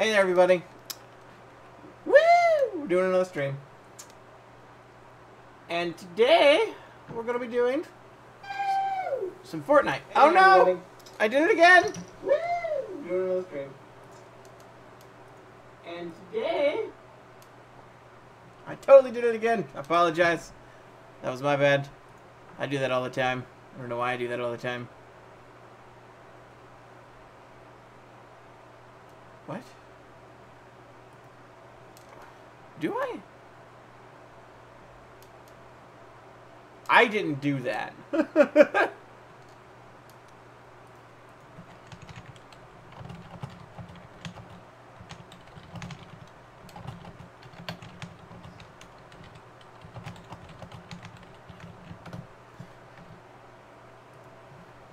Hey there, everybody. Woo! We're doing another stream. And today, we're going to be doing some Fortnite. Hey oh, no! Everybody. I did it again! Woo! We're doing another stream. And today, I totally did it again. I apologize. That was my bad. I do that all the time. I don't know why I do that all the time. What? Do I? I didn't do that. It's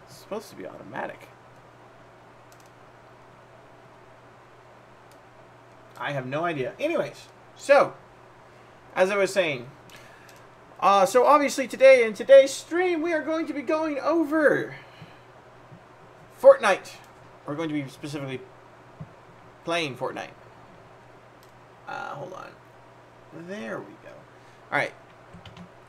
supposed to be automatic. I have no idea. Anyways, so, as I was saying, so obviously today, in today's stream, we are going to be going over Fortnite. We're going to be specifically playing Fortnite. Hold on. There we go. Alright.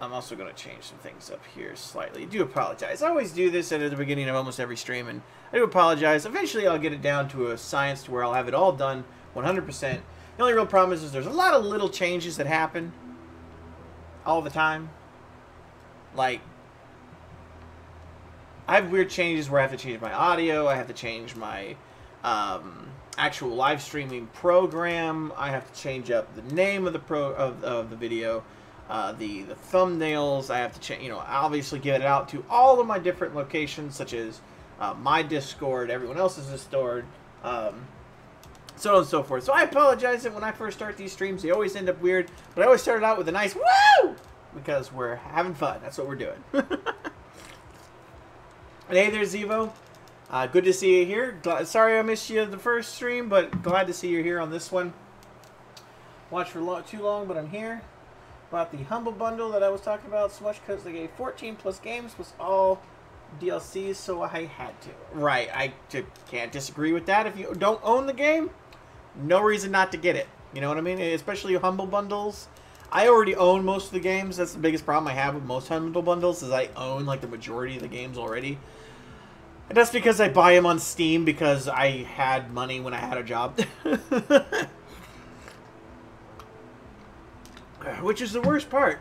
I'm also going to change some things up here slightly. I do apologize. I always do this at the beginning of almost every stream, and I do apologize. Eventually, I'll get it down to a science to where I'll have it all done 100%. The only real problem is there's a lot of little changes that happen all the time. Like, I have weird changes where I have to change my audio. I have to change my actual live streaming program. I have to change up the name of the video, the thumbnails. I have to change, obviously get it out to all of my different locations, such as my Discord, everyone else's Discord. So on and so forth. So I apologize that when I first start these streams, they always end up weird. But I always started out with a nice woo! Because we're having fun. That's what we're doing. And hey there, Zevo. Good to see you here. Sorry I missed you the first stream, but glad to see you here on this one. Watched for too long, but I'm here. Bought the Humble Bundle that I was talking about so much because they gave 14 plus games plus all DLCs, so I had to. Right, I can't disagree with that. If you don't own the game, no reason not to get it. You know what I mean? Especially Humble Bundles. I already own most of the games. That's the biggest problem I have with most Humble Bundles is I own like the majority of the games already. And that's because I buy them on Steam because I had money when I had a job. Which is the worst part.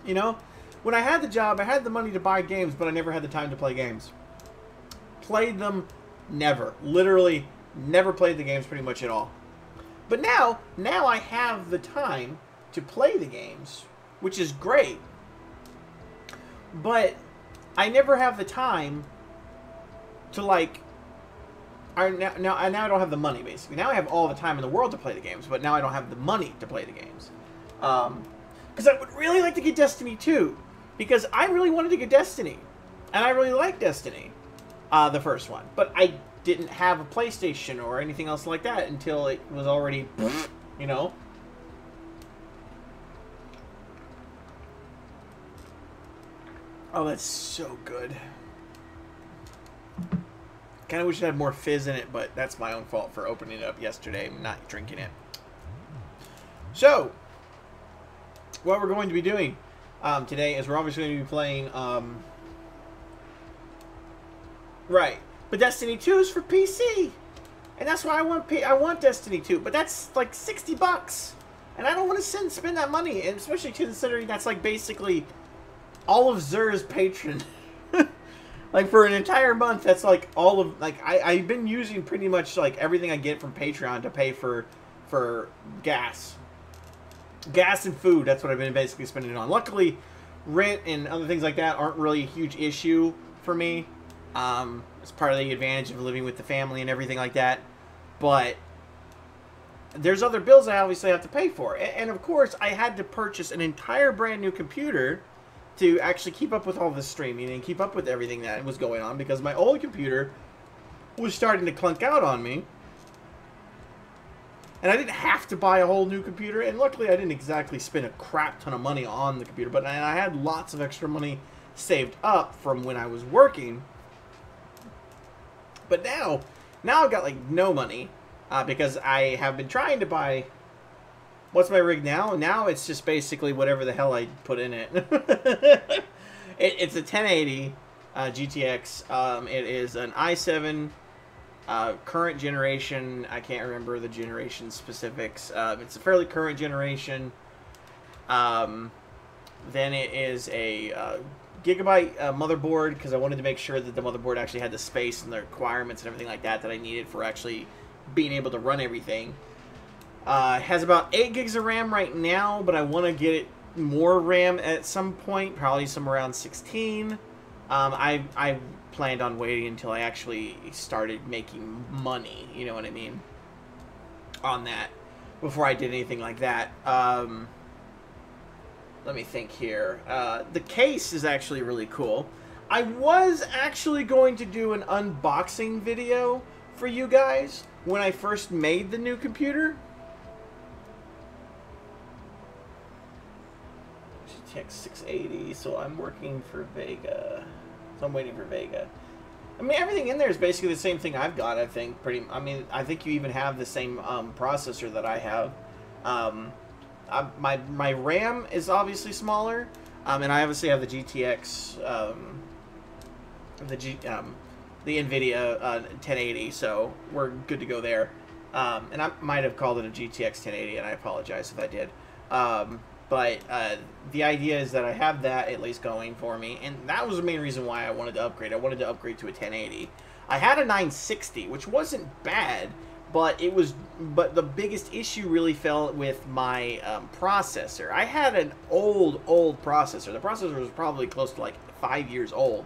You know? When I had the job, I had the money to buy games, but I never had the time to play games. Played them, never. Literally, never played the games pretty much at all. But now I have the time to play the games, which is great. But I never have the time to, like... Now I don't have the money, basically. Now I have all the time in the world to play the games, but now I don't have the money to play the games. Because I would really like to get Destiny 2. Because I really wanted to get Destiny. And I really like Destiny. The first one. But I didn't have a PlayStation or anything else like that until it was already, you know. Oh, that's so good. Kind of wish it had more fizz in it, but that's my own fault for opening it up yesterday and not drinking it. So, what we're going to be doing today is we're obviously going to be playing, right, but Destiny 2 is for PC, and that's why I want Destiny 2, but that's like $60, and I don't want to spend that money, and especially considering that's like basically all of Xur's Patreon. Like for an entire month, that's like all of, like, I've been using pretty much like everything I get from Patreon to pay for gas. Gas and food, that's what I've been basically spending it on. Luckily, rent and other things like that aren't really a huge issue for me. It's part of the advantage of living with the family and everything like that. But there's other bills I obviously have to pay for. And of course, I had to purchase an entire brand new computer to actually keep up with all the streaming and keep up with everything that was going on, because my old computer was starting to clunk out on me. And I didn't have to buy a whole new computer, and luckily I didn't exactly spend a crap ton of money on the computer, but I had lots of extra money saved up from when I was working. But now I've got like no money, because I have been trying to buy. What's my rig now? Now it's just basically whatever the hell I put in it. It's a 1080 GTX. It is an i7 current generation. I can't remember the generation specifics. It's a fairly current generation. Then it is a Gigabyte motherboard, because I wanted to make sure that the motherboard actually had the space and the requirements and everything like that that I needed for actually being able to run everything. It has about 8 gigs of RAM right now, but I want to get it more RAM at some point, probably somewhere around 16. I planned on waiting until I actually started making money, you know what I mean, on that, before I did anything like that. Let me think here. The case is actually really cool. I was actually going to do an unboxing video for you guys when I first made the new computer. GTX 680, so I'm working for Vega. So I'm waiting for Vega. I mean, everything in there is basically the same thing I've got, I think. I mean, I think you even have the same processor that I have. My RAM is obviously smaller, and I obviously have the GTX, the NVIDIA 1080, so we're good to go there. And I might have called it a GTX 1080, and I apologize if I did. But the idea is that I have that at least going for me, and that was the main reason why I wanted to upgrade. I wanted to upgrade to a 1080. I had a 960, which wasn't bad, but the biggest issue really fell with my processor. I had an old processor. The processor was probably close to like 5 years old,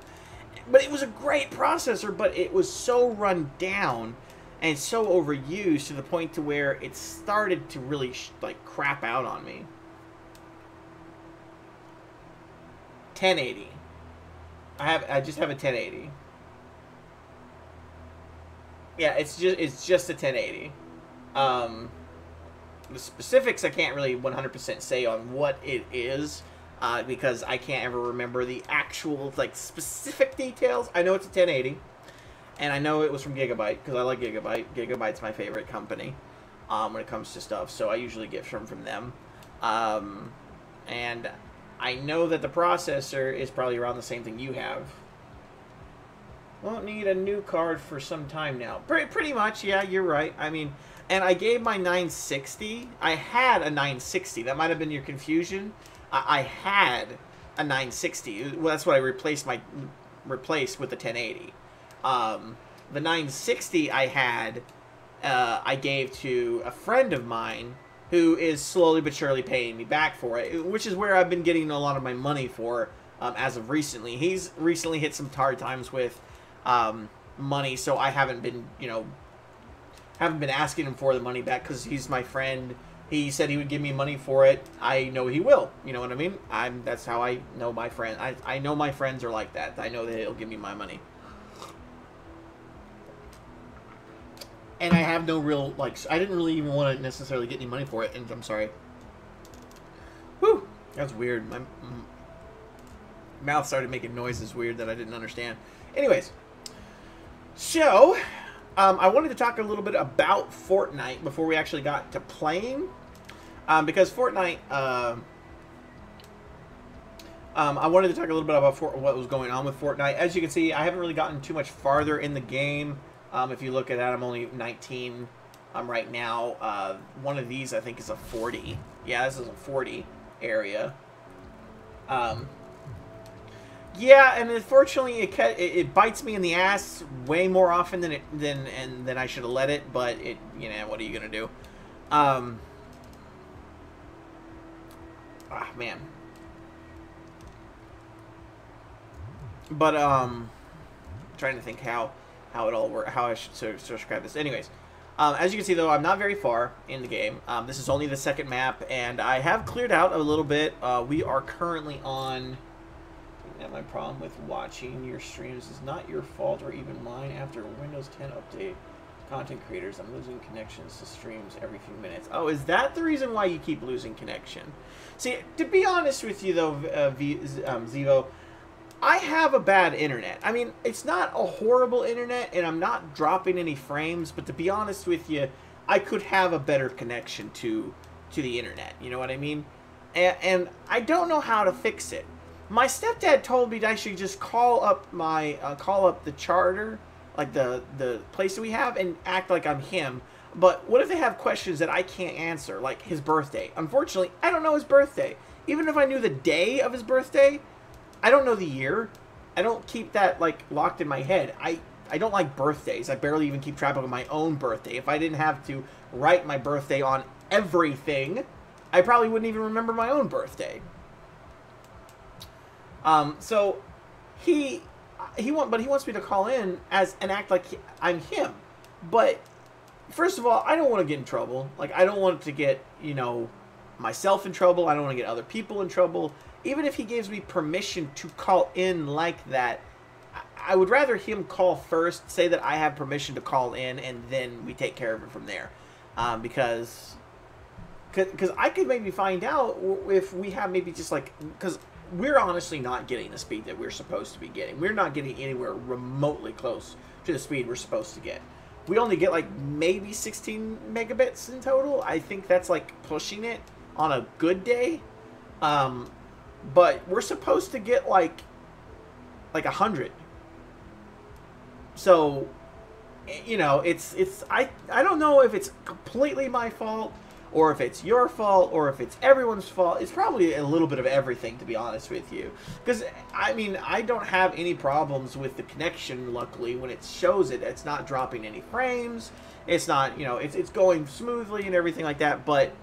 but it was a great processor, but it was so run down and so overused to the point to where it started to really like crap out on me. 1080. I just have a 1080. Yeah, it's just a 1080. The specifics I can't really 100% say on what it is, because I can't ever remember the actual like specific details. I know it's a 1080, and I know it was from Gigabyte because I like Gigabyte. Gigabyte's my favorite company when it comes to stuff, so I usually get from them. And I know that the processor is probably around the same thing you have. Won't need a new card for some time now. Pretty much, yeah, you're right. I mean, and I gave my 960. I had a 960. That might have been your confusion. I had a 960. Well, that's what I replaced with the 1080. The 960 I had, I gave to a friend of mine who is slowly but surely paying me back for it, which is where I've been getting a lot of my money for as of recently. He's recently hit some hard times with money, so I haven't been, haven't been asking him for the money back because he's my friend. He said he would give me money for it. I know he will. You know what I mean? That's how I know my friend. I know my friends are like that. I know that he'll give me my money. And I have no real, like, I didn't really even want to necessarily get any money for it, and I'm sorry. Whew! That's weird. My mouth started making noises weird that I didn't understand. Anyways, so, I wanted to talk a little bit about Fortnite before we actually got to playing. Because Fortnite, I wanted to talk a little bit about what was going on with Fortnite. As you can see, I haven't really gotten too much farther in the game. If you look at that, I'm only 19 right now. One of these, I think, is a 40. Yeah, this is a 40 area. Yeah, and unfortunately, it bites me in the ass way more often than I should have let it. But what are you gonna do? Man. But trying to think how it all works, how I should describe this. Anyways, as you can see, though, I'm not very far in the game. This is only the second map, and I have cleared out a little bit. We are currently on. And my problem with watching your streams is not your fault or even mine. After Windows 10 update, content creators, I'm losing connections to streams every few minutes. Oh, is that the reason why you keep losing connection? See, to be honest with you, though, Zevo, I have a bad internet. I mean, it's not a horrible internet, and I'm not dropping any frames, but to be honest with you, I could have a better connection to the internet. You know what I mean? And I don't know how to fix it. My stepdad told me that I should just call up the charter, like the place that we have, and act like I'm him. But what if they have questions that I can't answer, like his birthday? Unfortunately, I don't know his birthday. Even if I knew the day of his birthday, I don't know the year. I don't keep that, like, locked in my head. I don't like birthdays. I barely even keep track of my own birthday. If I didn't have to write my birthday on everything, I probably wouldn't even remember my own birthday. So he wants me to call in and act like I'm him. But first of all, I don't want to get in trouble. Like, I don't want to get, you know, myself in trouble. I don't want to get other people in trouble. Even if he gives me permission to call in like that, I would rather him call first, say that I have permission to call in, and then we take care of it from there. Because I could maybe find out if we have maybe just like, because we're honestly not getting the speed that we're supposed to be getting. We're not getting anywhere remotely close to the speed we're supposed to get. We only get like maybe 16 megabits in total. I think that's like pushing it on a good day. But we're supposed to get like 100. So, you know, I don't know if it's completely my fault, or if it's your fault, or if it's everyone's fault. It's probably a little bit of everything, to be honest with you. Because, I mean, I don't have any problems with the connection, luckily, when it shows it. It's not dropping any frames. It's not, you know, it's going smoothly and everything like that. But,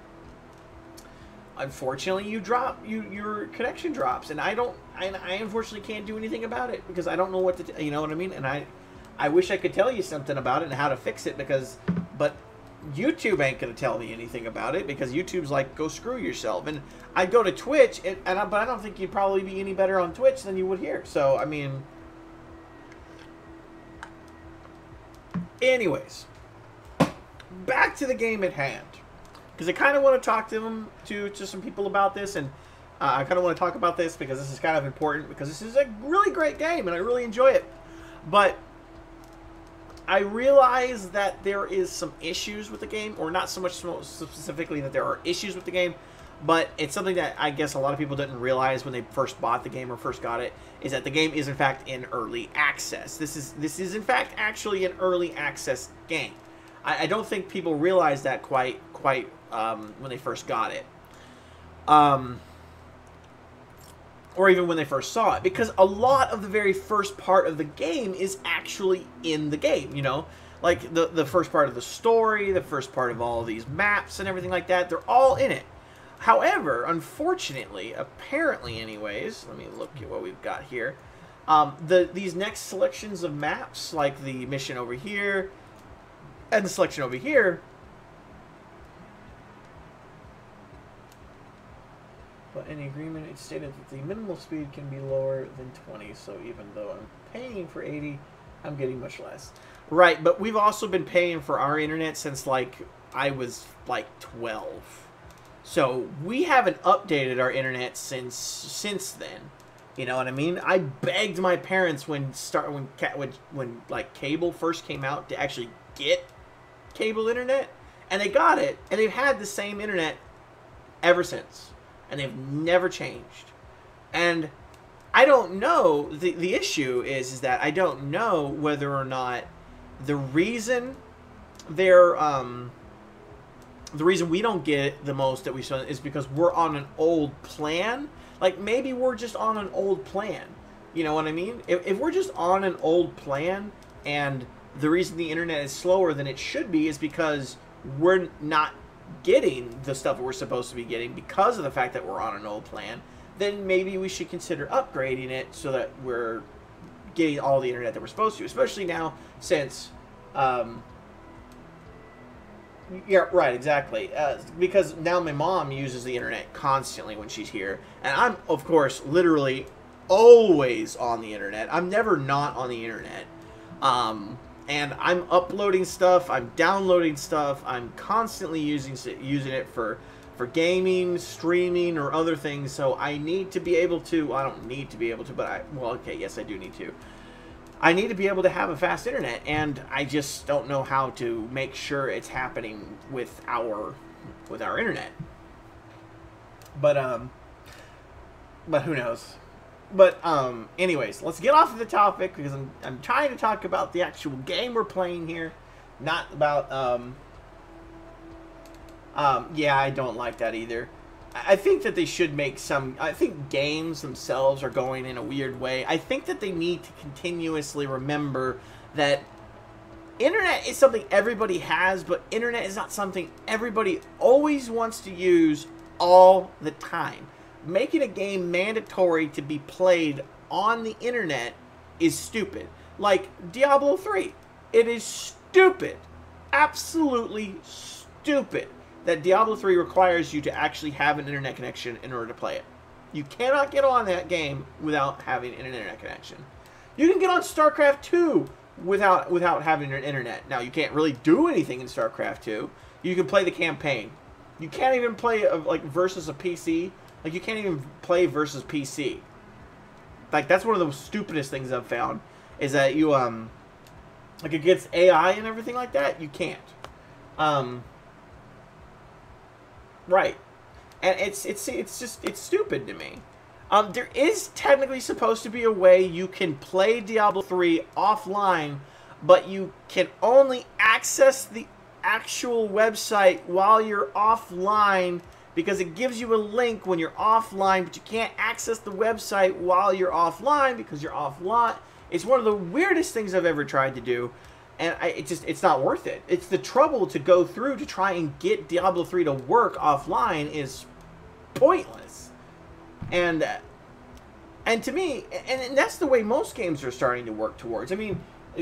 unfortunately, your connection drops. And I unfortunately can't do anything about it, because I don't know what to, you know what I mean? And I wish I could tell you something about it and how to fix it, but YouTube ain't gonna tell me anything about it, because YouTube's like, go screw yourself. And I go to Twitch, but I don't think you'd probably be any better on Twitch than you would here. So, I mean, anyways, back to the game at hand, because I kind of want to talk to some people about this, and I kind of want to talk about this because this is kind of important, because this is a really great game and I really enjoy it. But I realize that there is some issues with the game, or not so much specifically that there are issues with the game, but it's something that I guess a lot of people didn't realize when they first bought the game or first got it, is that the game is in fact in early access. This is in fact actually an early access game. I don't think people realize that quite when they first got it. Or even when they first saw it, because a lot of the very first part of the game is actually in the game, you know? Like, the first part of the story, the first part of all these maps and everything like that, they're all in it. However, unfortunately, apparently anyways, let me look at what we've got here. These next selections of maps, like the mission over here, and the selection over here, but in the agreement, it stated that the minimal speed can be lower than 20, so even though I'm paying for 80, I'm getting much less. Right, but we've also been paying for our internet since, like, I was, like, 12. So, we haven't updated our internet since then. You know what I mean? I begged my parents when like, cable first came out to actually get cable internet, and they got it, and they've had the same internet ever since. And they've never changed. And I don't know, the issue is that I don't know whether or not the reason they're the reason we don't get the most that we should is because we're on an old plan. Like, maybe we're just on an old plan. You know what I mean? If we're just on an old plan, and the reason the internet is slower than it should be is because we're not getting the stuff that we're supposed to be getting because of the fact that we're on an old plan, then maybe we should consider upgrading it so that we're getting all the internet that we're supposed to, especially now since yeah, right, exactly, because now my mom uses the internet constantly when she's here, and I'm, of course, literally always on the internet. I'm never not on the internet. And I'm uploading stuff, I'm downloading stuff, I'm constantly using it for gaming, streaming, or other things, so I need to be able to, well, I don't need to be able to, but well, okay, yes, I do need to. I need to be able to have a fast internet, and I just don't know how to make sure it's happening with our internet. But who knows? But anyways, let's get off of the topic, because I'm trying to talk about the actual game we're playing here, not about yeah, I don't like that either. I think that they should make some... I think games themselves are going in a weird way. I think that they need to continuously remember that internet is something everybody has, but internet is not something everybody always wants to use all the time. Making a game mandatory to be played on the internet is stupid. Like Diablo 3. It is stupid. Absolutely stupid that Diablo 3 requires you to actually have an internet connection in order to play it. You cannot get on that game without having an internet connection. You can get on StarCraft 2 without having an internet. Now, you can't really do anything in StarCraft 2. You can play the campaign. You can't even play like versus a PC. Like, you can't even play versus PC. Like, that's one of the stupidest things I've found, is that you like, against AI and everything like that, you can't. Right. And it's stupid to me. There is technically supposed to be a way you can play Diablo 3 offline, but you can only access the actual website while you're offline, because it gives you a link when you're offline, but you can't access the website while you're offline because you're offline. It's one of the weirdest things I've ever tried to do. And it's not worth it. It's the trouble to go through to try and get Diablo 3 to work offline is pointless. And to me, and that's the way most games are starting to work towards. I mean,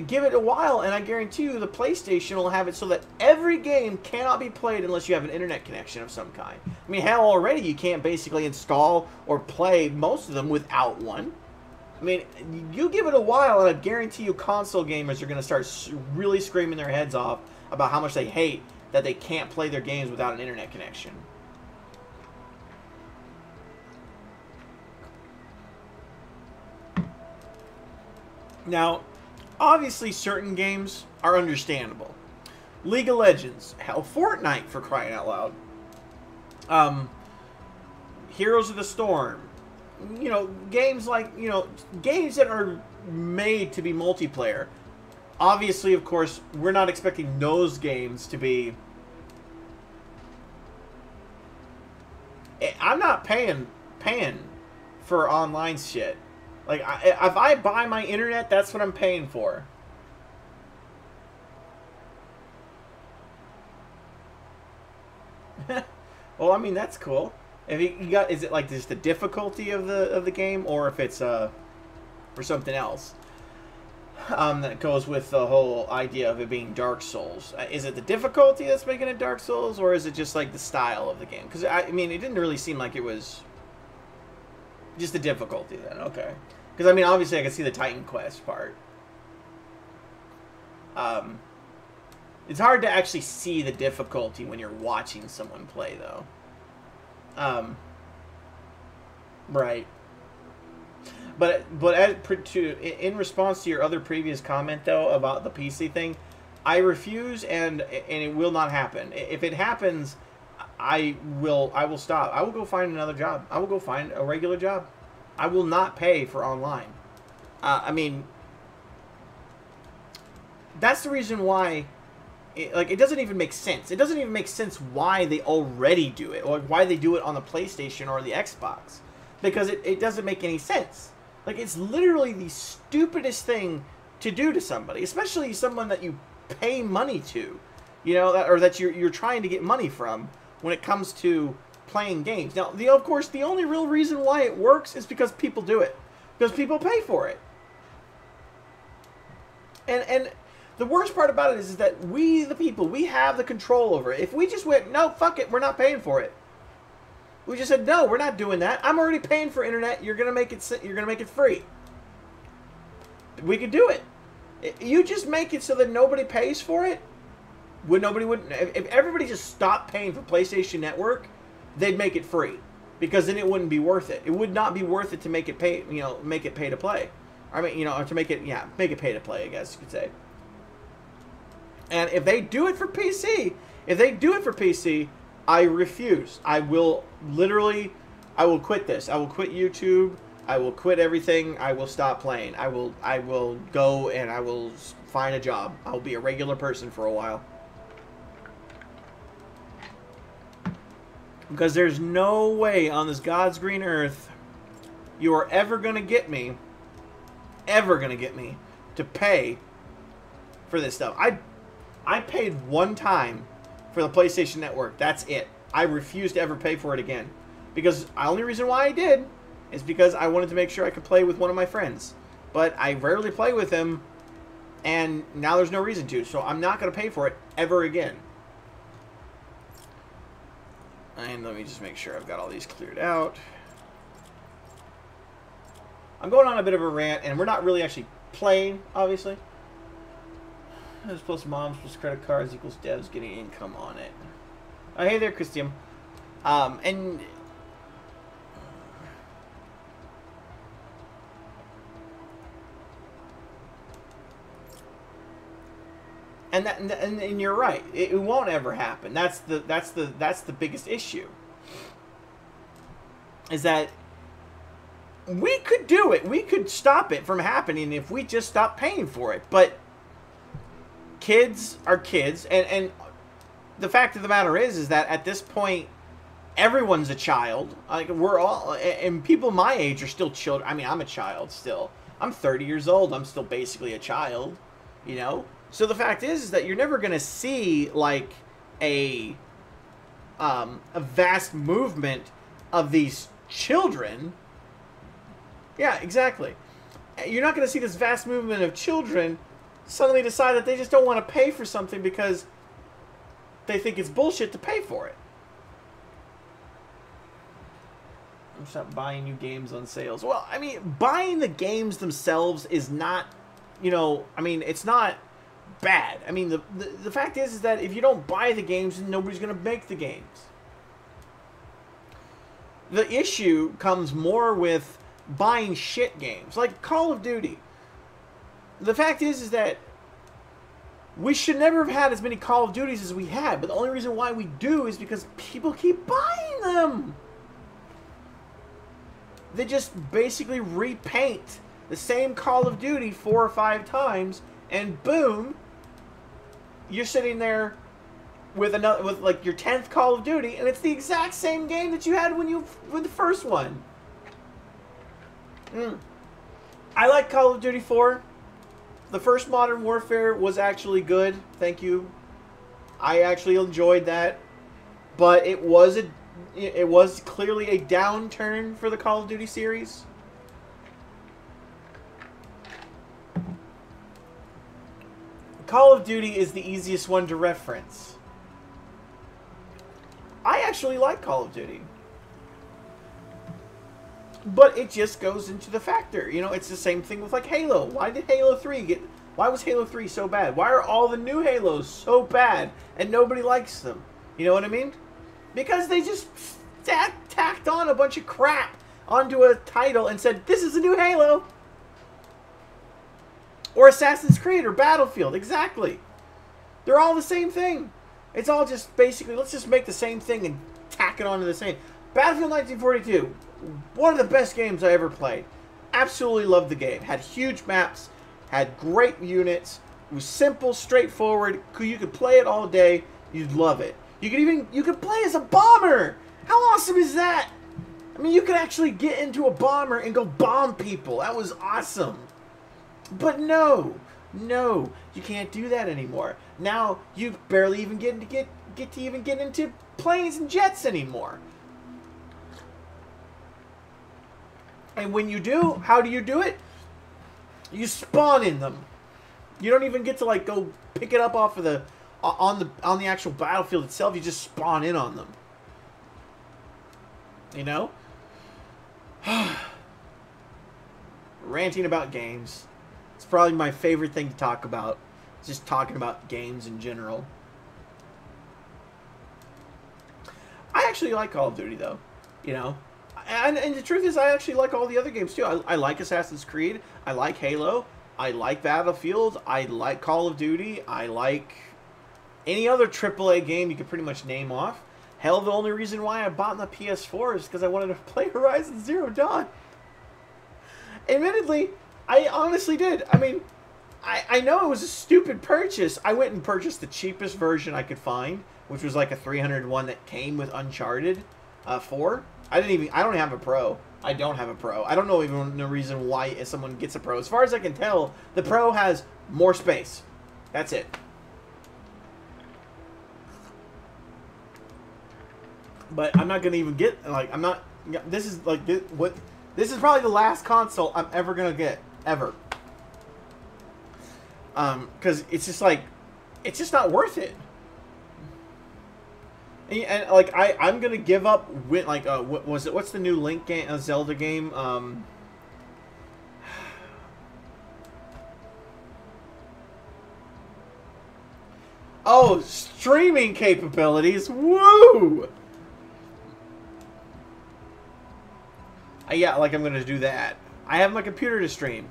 give it a while, and I guarantee you the PlayStation will have it so that every game cannot be played unless you have an internet connection of some kind. I mean, hell, already you can't basically install or play most of them without one. I mean, you give it a while, and I guarantee you console gamers are going to start really screaming their heads off about how much they hate that they can't play their games without an internet connection. Now, obviously certain games are understandable. League of Legends, hell, Fortnite, for crying out loud. Heroes of the Storm. You know, games like, you know, games that are made to be multiplayer. Obviously, of course, we're not expecting those games to be... I'm not paying for online shit. Like, if I buy my internet, that's what I'm paying for. Well, I mean, that's cool. If you got, is it like just the difficulty of the game, or if it's or something else that goes with the whole idea of it being Dark Souls? Is it the difficulty that's making it Dark Souls, or is it just like the style of the game? Because I mean, it didn't really seem like it was just the difficulty then. Okay, because I mean, obviously I can see the Titan Quest part. It's hard to actually see the difficulty when you're watching someone play, though. Right. But in response to your other previous comment, though, about the PC thing, I refuse, and it will not happen. If it happens, I will stop. I will go find another job. I will go find a regular job. I will not pay for online. I mean, that's the reason why. It doesn't even make sense. It doesn't even make sense why they already do it, or why they do it on the PlayStation or the Xbox, because it doesn't make any sense. Like, it's literally the stupidest thing to do to somebody, especially someone that you pay money to, you know, or that you're trying to get money from when it comes to playing games. Now, of course, the only real reason why it works is because people do it, because people pay for it, and the worst part about it is that we, the people, we have the control over it. If we just went, no, fuck it, we're not paying for it. We just said, no, we're not doing that. I'm already paying for internet. You're gonna make it free. We could do it. You just make it so that nobody pays for it. If everybody just stopped paying for PlayStation Network, they'd make it free, because then it wouldn't be worth it. It would not be worth it to make it pay. You know, make it pay to play. I mean, you know, to make it, yeah, make it pay to play, I guess you could say. And if they do it for PC, I refuse. I will literally, I will quit this. I will quit YouTube. I will quit everything. I will stop playing. I will go and I will find a job. I'll be a regular person for a while. Because there's no way on this God's green earth you are ever going to get me, to pay for this stuff. I paid one time for the PlayStation Network. That's it. I refuse to ever pay for it again. Because the only reason why I did is because I wanted to make sure I could play with one of my friends. But I rarely play with him, and now there's no reason to. So I'm not going to pay for it ever again. And let me just make sure I've got all these cleared out. I'm going on a bit of a rant, and we're not really actually playing, obviously. This plus moms plus credit cards equals devs getting income on it. Oh, hey there, Christian. And and you're right. It won't ever happen. That's the biggest issue. Is that we could do it. We could stop it from happening if we just stopped paying for it. But kids are kids, and the fact of the matter is that at this point, everyone's a child. Like, we're all, and people my age are still children. I mean, I'm a child still. I'm 30 years old. I'm still basically a child, you know? So the fact is that you're never going to see, like, a vast movement of these children. Yeah, exactly. You're not going to see this vast movement of children suddenly decide that they just don't want to pay for something because they think it's bullshit to pay for it. Stop buying new games on sales. Well, I mean, buying the games themselves is not, you know, I mean, it's not bad. I mean, the fact is that if you don't buy the games, then nobody's going to make the games. The issue comes more with buying shit games, like Call of Duty. The fact is that we should never have had as many Call of Duties as we had, but the only reason why we do is because people keep buying them. They just basically repaint the same Call of Duty 4 or 5 times, and boom, you're sitting there with like your 10th Call of Duty, and it's the exact same game that you had with the first one. I like Call of Duty 4. The first Modern Warfare was actually good. Thank you. I actually enjoyed that, but it was clearly a downturn for the Call of Duty series. Call of Duty is the easiest one to reference. I actually like Call of Duty. But it just goes into the factor. You know, it's the same thing with, like, Halo. Why did Halo 3 get... Why was Halo 3 so bad? Why are all the new Halos so bad and nobody likes them? You know what I mean? Because they just tacked on a bunch of crap onto a title and said, this is a new Halo. Or Assassin's Creed or Battlefield. Exactly. They're all the same thing. It's all just basically, let's just make the same thing and tack it onto the same. Battlefield 1942. One of the best games I ever played. Absolutely loved the game. Had huge maps. Had great units. It was simple, straightforward. You could play it all day. You'd love it. You could play as a bomber. How awesome is that? I mean, you could actually get into a bomber and go bomb people. That was awesome. But no, you can't do that anymore. Now you barely even get into planes and jets anymore. And when you do, how do you do it? You spawn in them. You don't even get to, like, go pick it up off of the on the actual battlefield itself. You just spawn in on them. You know? Ranting about games. It's probably my favorite thing to talk about. Just talking about games in general. I actually like Call of Duty, though. You know? And the truth is, I actually like all the other games too. I like Assassin's Creed. I like Halo. I like Battlefield. I like Call of Duty. I like any other AAA game you could pretty much name off. Hell, the only reason why I bought the PS4 is because I wanted to play Horizon Zero Dawn. Admittedly, I honestly did. I mean, I know it was a stupid purchase. I went and purchased the cheapest version I could find, which was like a 301 that came with Uncharted 4. I don't have a Pro. I don't have a Pro. I don't know even the reason why someone gets a Pro. As far as I can tell, the Pro has more space. That's it. But I'm not gonna even get, like, I'm not. This is like what. This is probably the last console I'm ever gonna get ever. Because it's just like, it's just not worth it. And like I'm gonna give up with like what was it? What's the new Link game? Zelda game? Oh, streaming capabilities! Woo! Yeah, like I'm gonna do that. I have my computer to stream.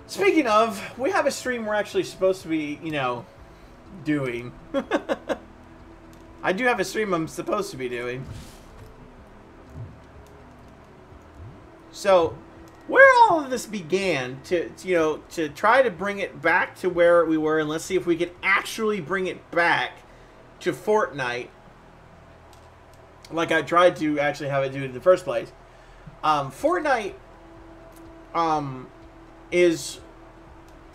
Speaking of, we have a stream we're actually supposed to be, you know, doing. I do have a stream I'm supposed to be doing. So, where all of this began to you know, to try to bring it back to where we were, and let's see if we can actually bring it back to Fortnite, like I tried to actually have it do it in the first place. Fortnite is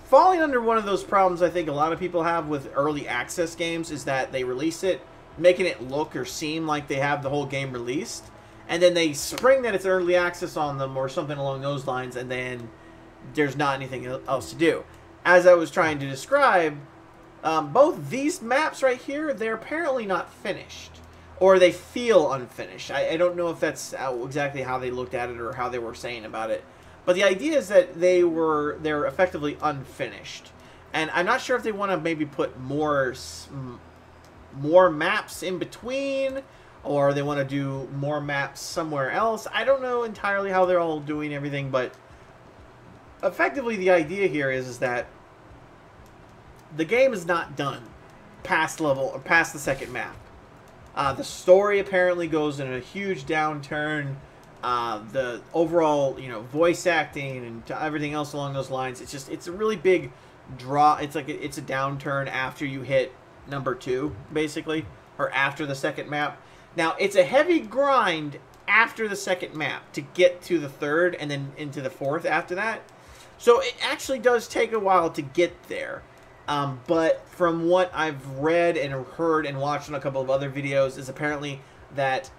falling under one of those problems I think a lot of people have with early access games, is that they release it, making it look or seem like they have the whole game released, and then they spring that it's early access on them or something along those lines, and then there's not anything else to do. As I was trying to describe, both these maps right here, they're apparently not finished. Or they feel unfinished. I don't know if that's exactly how they looked at it or how they were saying about it. But the idea is that they're effectively unfinished. And I'm not sure if they want to maybe put more maps in between, or they want to do more maps somewhere else. I don't know entirely how they're all doing everything, but effectively the idea here is that the game is not done past level or past the second map. The story apparently goes in a huge downturn. The overall, you know, voice acting and everything else along those lines, it's a really big draw. It's like it's a downturn after you hit number 2, basically, or after the second map. Now, it's a heavy grind after the second map to get to the third and then into the fourth after that. So it actually does take a while to get there. But from what I've read and heard and watched on a couple of other videos, is apparently that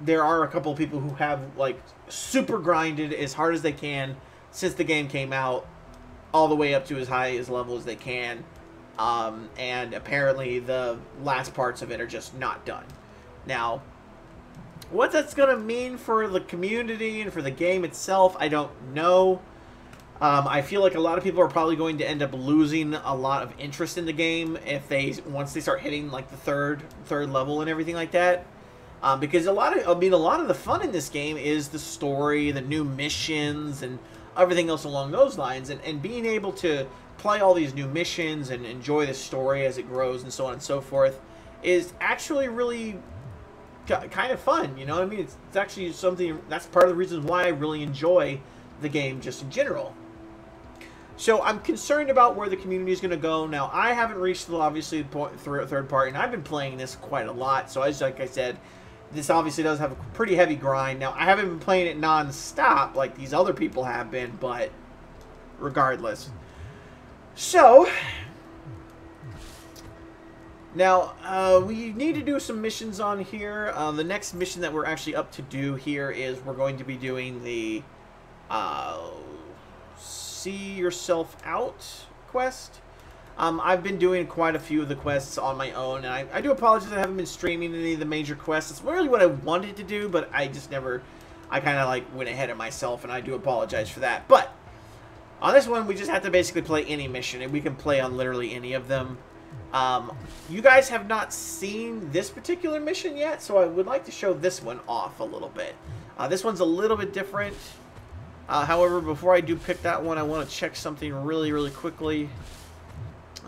there are a couple of people who have like super grinded as hard as they can since the game came out, all the way up to as high as level as they can. And apparently the last parts of it are just not done. Now, what that's going to mean for the community and for the game itself, I don't know. I feel like a lot of people are probably going to end up losing a lot of interest in the game if once they start hitting like the third level and everything like that. Because a lot of the fun in this game is the story, the new missions, and everything else along those lines. And being able to play all these new missions and enjoy the story as it grows and so on and so forth is actually really kind of fun. You know what I mean? It's actually something that's part of the reasons why I really enjoy the game just in general. So I'm concerned about where the community is going to go. Now, I haven't reached, obviously, the third part, and I've been playing this quite a lot. So, like I said, this obviously does have a pretty heavy grind. Now, I haven't been playing it non-stop like these other people have been, but regardless. So, now, we need to do some missions on here. The next mission that we're actually up to do here is we're going to be doing the See Yourself Out quest. I've been doing quite a few of the quests on my own, and I do apologize I haven't been streaming any of the major quests. It's really what I wanted to do, but I just never, I kind of like went ahead of myself, and I do apologize for that. But on this one, we just have to basically play any mission, and we can play on literally any of them. You guys have not seen this particular mission yet, so I would like to show this one off a little bit. This one's a little bit different. However, before I do pick that one, I want to check something really, really quickly.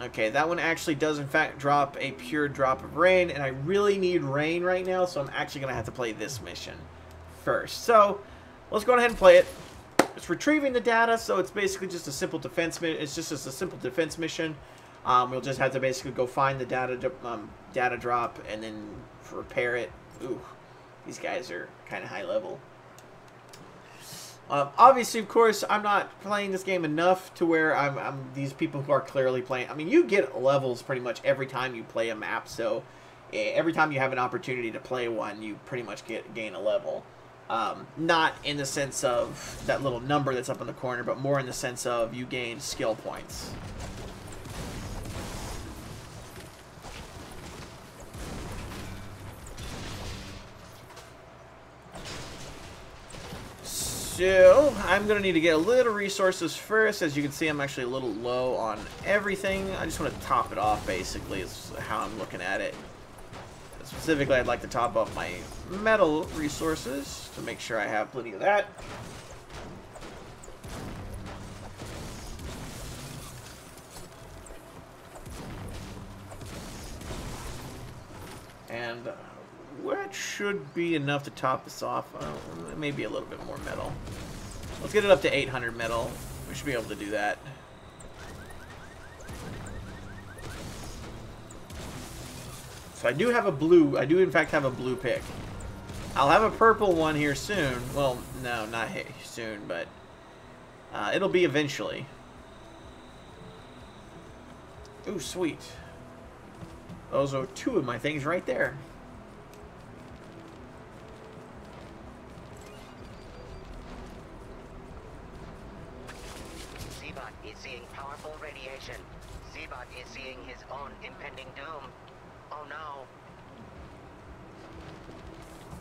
Okay, that one actually does in fact drop a pure drop of rain, and I really need rain right now, so I'm actually going to have to play this mission first. So, let's go ahead and play it. It's retrieving the data, so it's basically just a simple defense mission. It's just a simple defense mission. We'll just have to basically go find the data drop and then repair it. Ooh, these guys are kind of high level. Obviously, of course, I'm not playing this game enough to where I'm these people who are clearly playing. I mean, you get levels pretty much every time you play a map, so every time you have an opportunity to play one, you pretty much gain a level. Not in the sense of that little number that's up in the corner, but more in the sense of you gain skill points. So, I'm going to need to get a little resources first. As you can see, I'm actually a little low on everything. I just want to top it off, basically, is how I'm looking at it. Specifically, I'd like to top up my metal resources to make sure I have plenty of that. And what should be enough to top this off? Maybe a little bit more metal. Let's get it up to 800 metal. We should be able to do that. So I do have a blue. I do in fact have a blue pick. I'll have a purple one here soon. Well, no, not soon, but it'll be eventually. Ooh, sweet. Those are two of my things right there. Zebot is seeing powerful radiation. Zebot is seeing his own impending doom. Oh no.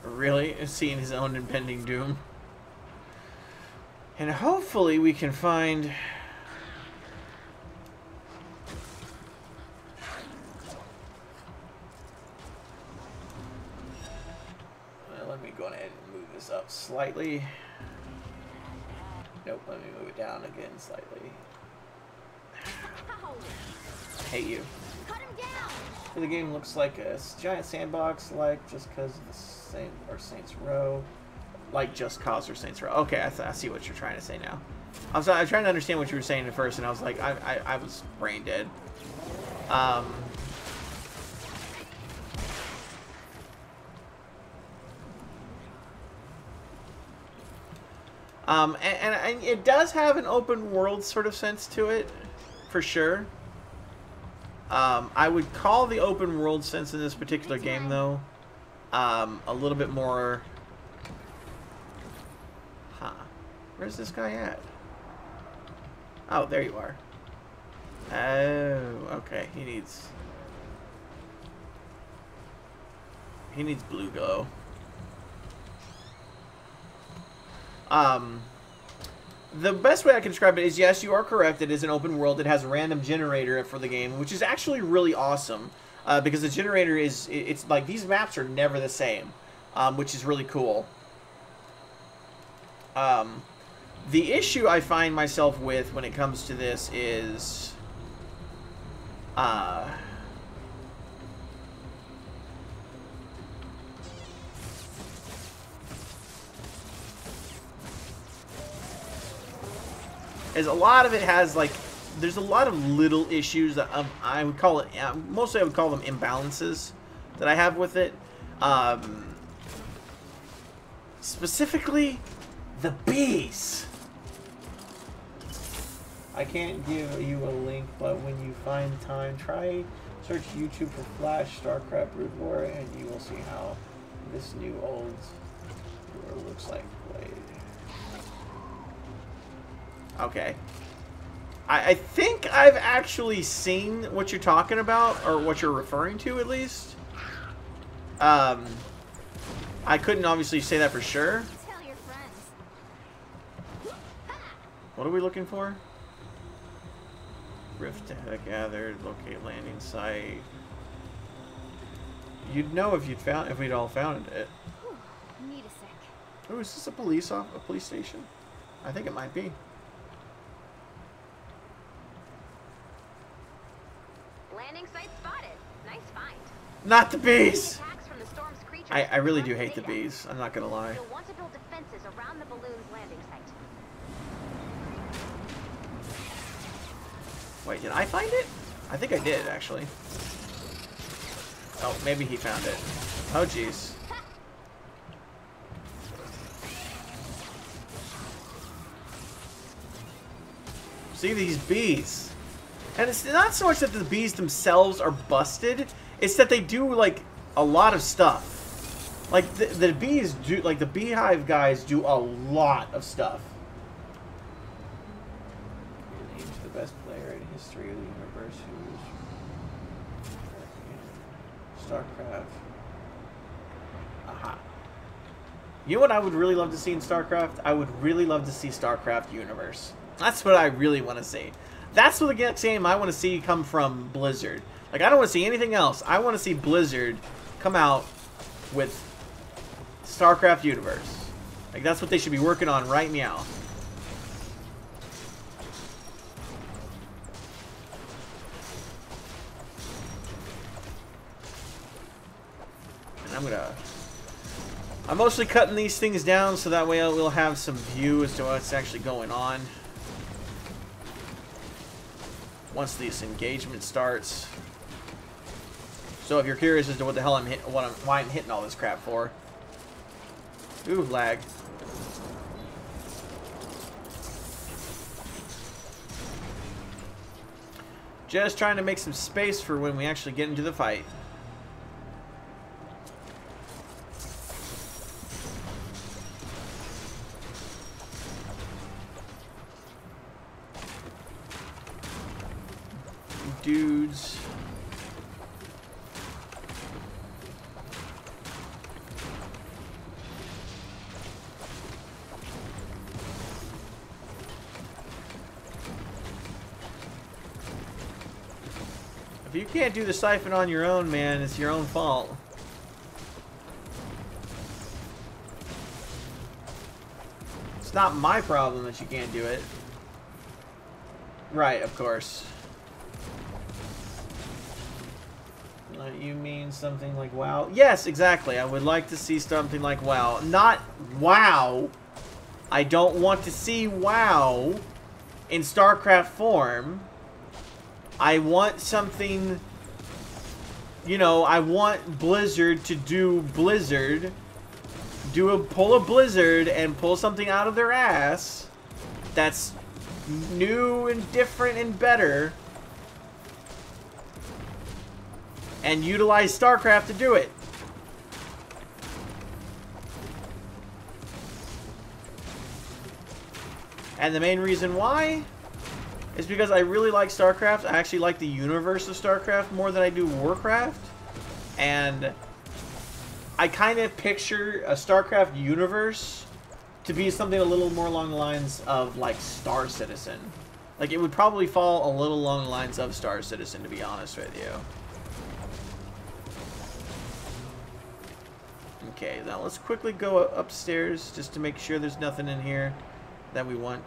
Really? Seeing his own impending doom. And hopefully we can find... let me go ahead and move this up slightly. Nope, let me move it down again slightly. I hate you. The game looks like a giant sandbox, like just because of the Saints Row, like Just Cause or Saints Row. Okay, I see what you're trying to say now. I'm sorry, I was trying to understand what you were saying at first, and I was like, I was brain dead. And it does have an open world sort of sense to it, for sure. I would call the open world sense in this particular game, though, a little bit more... Huh. Where's this guy at? Oh, there you are. Oh, okay. He needs blue glow. The best way I can describe it is, yes, you are correct. It is an open world. It has a random generator for the game, which is actually really awesome. Because the generator it's like these maps are never the same, which is really cool. The issue I find myself with when it comes to this is... is a lot of it has, like, there's a lot of little issues that I would call it, mostly I would call them imbalances that I have with it. Specifically, the bees. I can't give you a link, but when you find time, try search YouTube for Flash StarCraft Brood War, and you will see how this new old war looks like played. Okay. I think I've actually seen what you're talking about, or what you're referring to, at least. I couldn't obviously say that for sure. Tell your friends. What are we looking for? Rift data gathered, locate landing site. You'd know if we'd all found it. Whew, need a sec. Oh, is this a police station? I think it might be. Landing site spotted. Nice find. Not the bees! Attacks from the storm's creatures. I really do hate the bees. I'm not gonna lie. You'll want to build defenses around the balloon's landing site. Wait, did I find it? I think I did, actually. Oh, maybe he found it. Oh, jeez. See these bees. And it's not so much that the bees themselves are busted, it's that they do, like, a lot of stuff. Like, the bees do, like, the beehive guys do a lot of stuff. Named the best player in history of the universe who's StarCraft. Aha. You know what I would really love to see in StarCraft? I would really love to see StarCraft Universe. That's what I really want to see. That's what the game I want to see come from Blizzard. Like, I don't want to see anything else. I want to see Blizzard come out with StarCraft Universe. Like, that's what they should be working on right now. And I'm mostly cutting these things down so that way we'll have some view as to what's actually going on once this engagement starts. So if you're curious as to what the hell why I'm hitting all this crap for. Ooh, lag. Just trying to make some space for when we actually get into the fight. Dudes. If you can't do the siphon on your own, man, it's your own fault. It's not my problem that you can't do it. Right, of course. You mean something like WoW? Yes, exactly. I would like to see something like WoW. Not WoW. I don't want to see WoW in StarCraft form. I want something, you know, I want Blizzard to do Blizzard. Pull a Blizzard and pull something out of their ass that's new and different and better. And utilize StarCraft to do it. And the main reason why is because I really like StarCraft. I actually like the universe of StarCraft more than I do Warcraft. And I kind of picture a StarCraft universe to be something a little more along the lines of, like, Star Citizen. Like, it would probably fall a little along the lines of Star Citizen, to be honest with you. Okay, now let's quickly go upstairs just to make sure there's nothing in here that we want.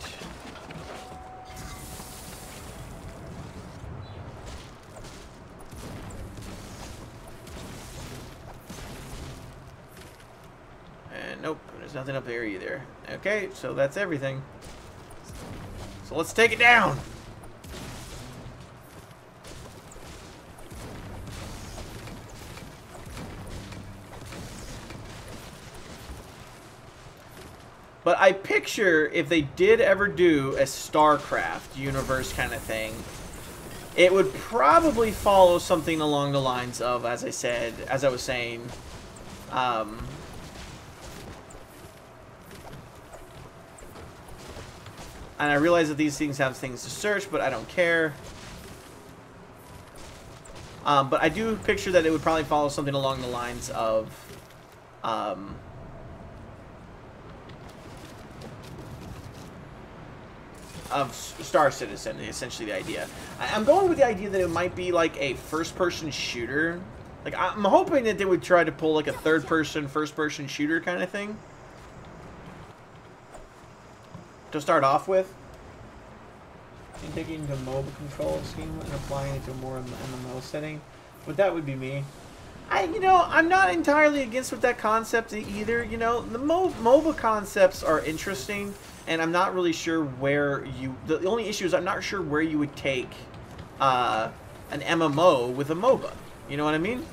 And nope, there's nothing up there either. Okay, so that's everything. So let's take it down! But I picture if they did ever do a StarCraft universe kind of thing, it would probably follow something along the lines of, as I was saying, and I realize that these things have things to search, but I don't care. But I do picture that it would probably follow something along the lines of, Star Citizen, essentially the idea. I'm going with the idea that it might be like a first-person shooter. Like, I'm hoping that they would try to pull like a third-person, first-person shooter kind of thing. to start off with. And taking into mobile control scheme and applying it to more MMO setting. But that would be me. I'm not entirely against with that concept either. The MOBA concepts are interesting, and I'm not really sure where you... The only issue is I'm not sure where you would take an MMO with a MOBA. You know what I mean?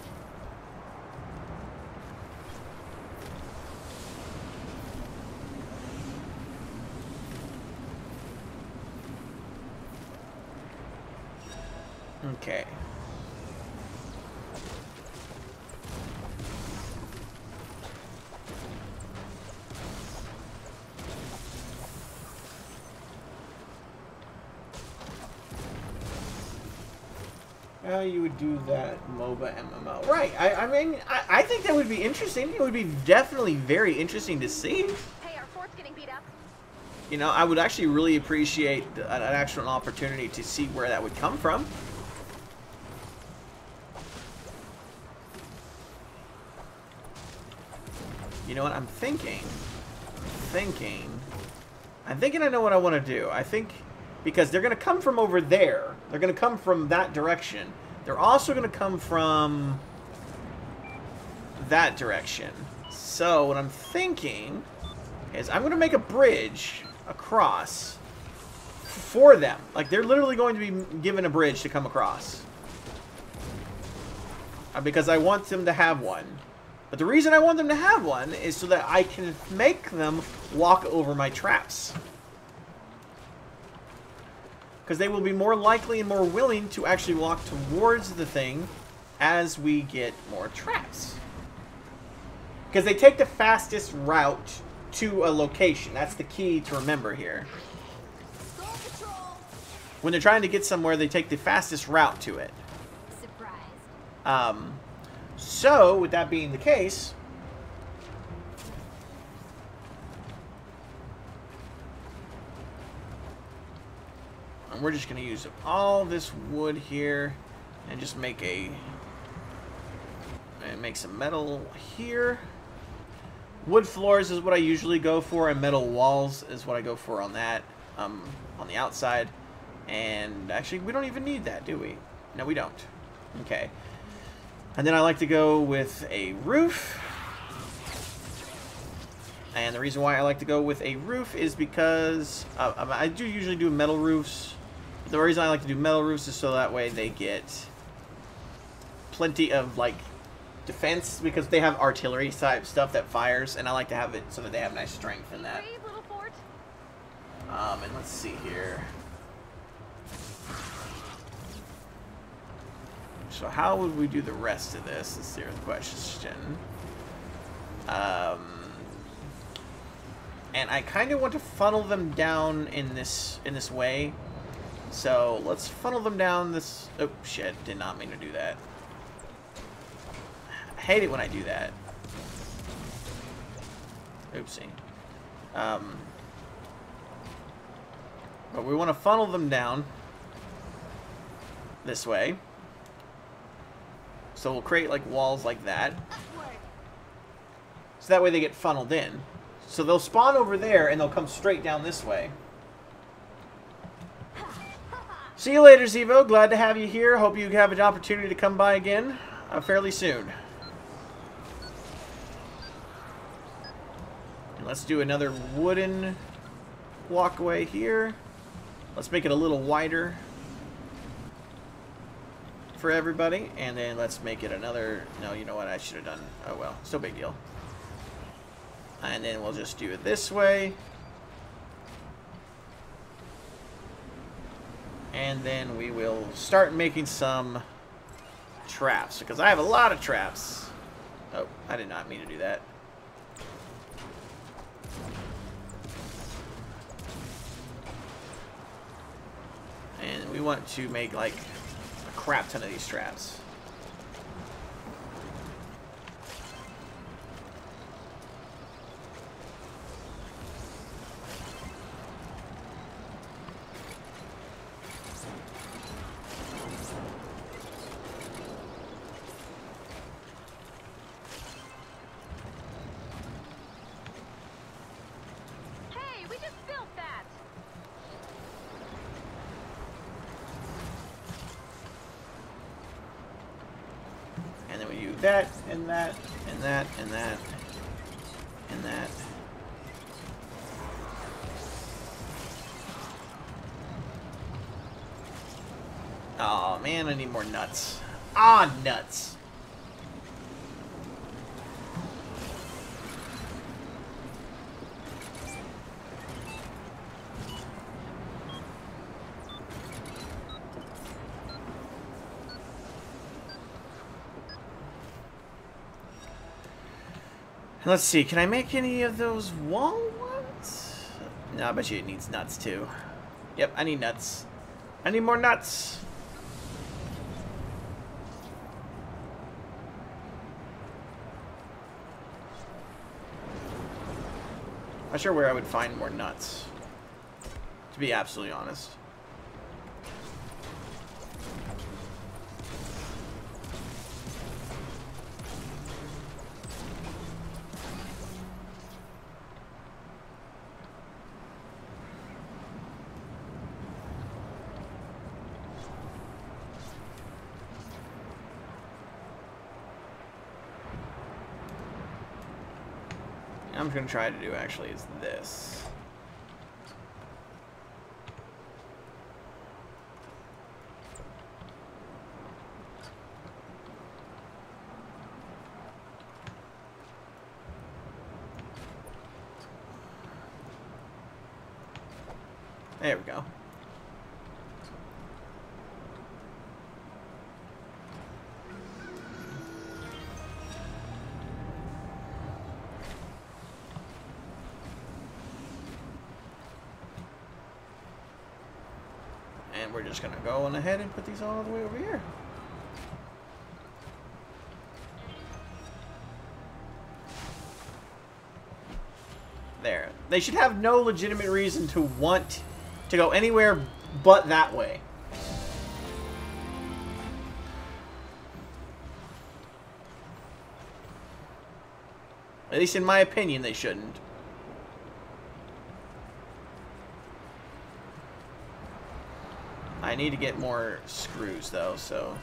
Okay. How you would do that MOBA MMO. Right. I think that would be interesting. It would be definitely very interesting to see. Hey, our fort's getting beat up. I would actually really appreciate an actual opportunity to see where that would come from. You know what? I'm thinking I know what I want to do. I think because they're going to come from over there. They're going to come from that direction. They're also going to come from that direction. So what I'm thinking is I'm going to make a bridge across for them. Like, they're literally going to be given a bridge to come across. Because I want them to have one. But the reason I want them to have one is so that I can make them walk over my traps. Because they will be more likely and more willing to actually walk towards the thing as we get more traps. Because they take the fastest route to a location. That's the key to remember here. When they're trying to get somewhere, they take the fastest route to it. Surprised. So, with that being the case, we're just going to use all this wood here and just make some metal here. Wood floors is what I usually go for, and metal walls is what I go for on that, on the outside. And actually, we don't even need that, do we? No, we don't. Okay. And then I like to go with a roof. And the reason why I like to go with a roof is because I do usually do metal roofs. The reason I like to do metal roofs is so that way they get plenty of, like, defense, because they have artillery type stuff that fires, and I like to have it so that they have nice strength in that. Brave little fort. And let's see here. So how would we do the rest of this? Is the question. And I kind of want to funnel them down in this way. So let's funnel them down this. Oh shit! Did not mean to do that. I hate it when I do that. Oopsie. But we want to funnel them down this way. So we'll create like walls like that. So that way they get funneled in. So they'll spawn over there and they'll come straight down this way. See you later, Zevo. Glad to have you here. Hope you have an opportunity to come by again fairly soon. And let's do another wooden walkway here. Let's make it a little wider for everybody, and then let's make it another. No, you know what? I should have done. Oh well, it's no big deal. And then we'll just do it this way, and then we will start making some traps, because I have a lot of traps. Oh, I did not mean to do that. And we want to make like crap ton of these traps. Hey, we just built that. then we do that, and that, and that, and that, and that. Oh man, I need more nuts. Ah, nuts. Let's see, can I make any of those wall ones? No, I bet you it needs nuts too. Yep, I need nuts. I need more nuts. Not sure where I would find more nuts, to be absolutely honest. I'm going to try to do actually is this. There we go. And we're just going to go on ahead and put these all the way over here. There. They should have no legitimate reason to want to go anywhere but that way. At least in my opinion, they shouldn't. I need to get more screws, though, so...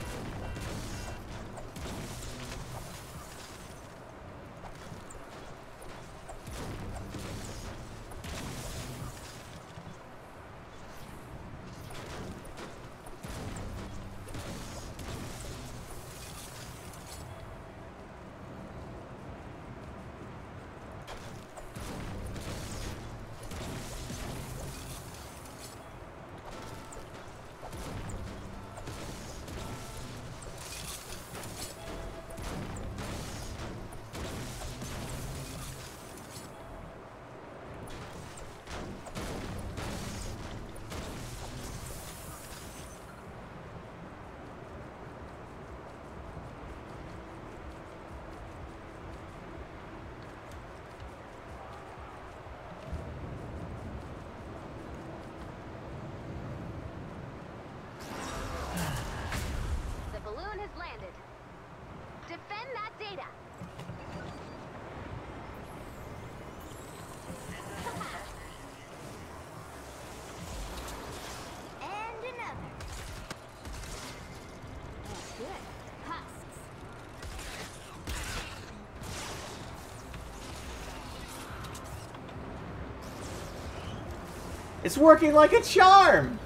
Landed. Defend that data. And another. Oh, good. Husks. It's working like a charm!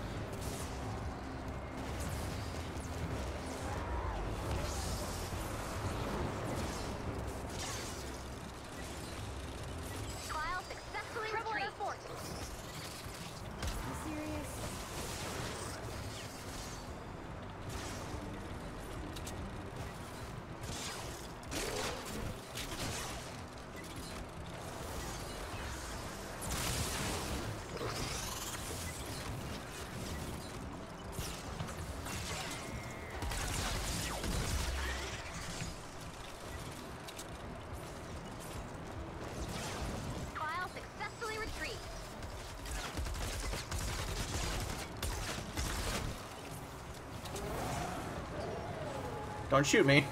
Don't shoot me.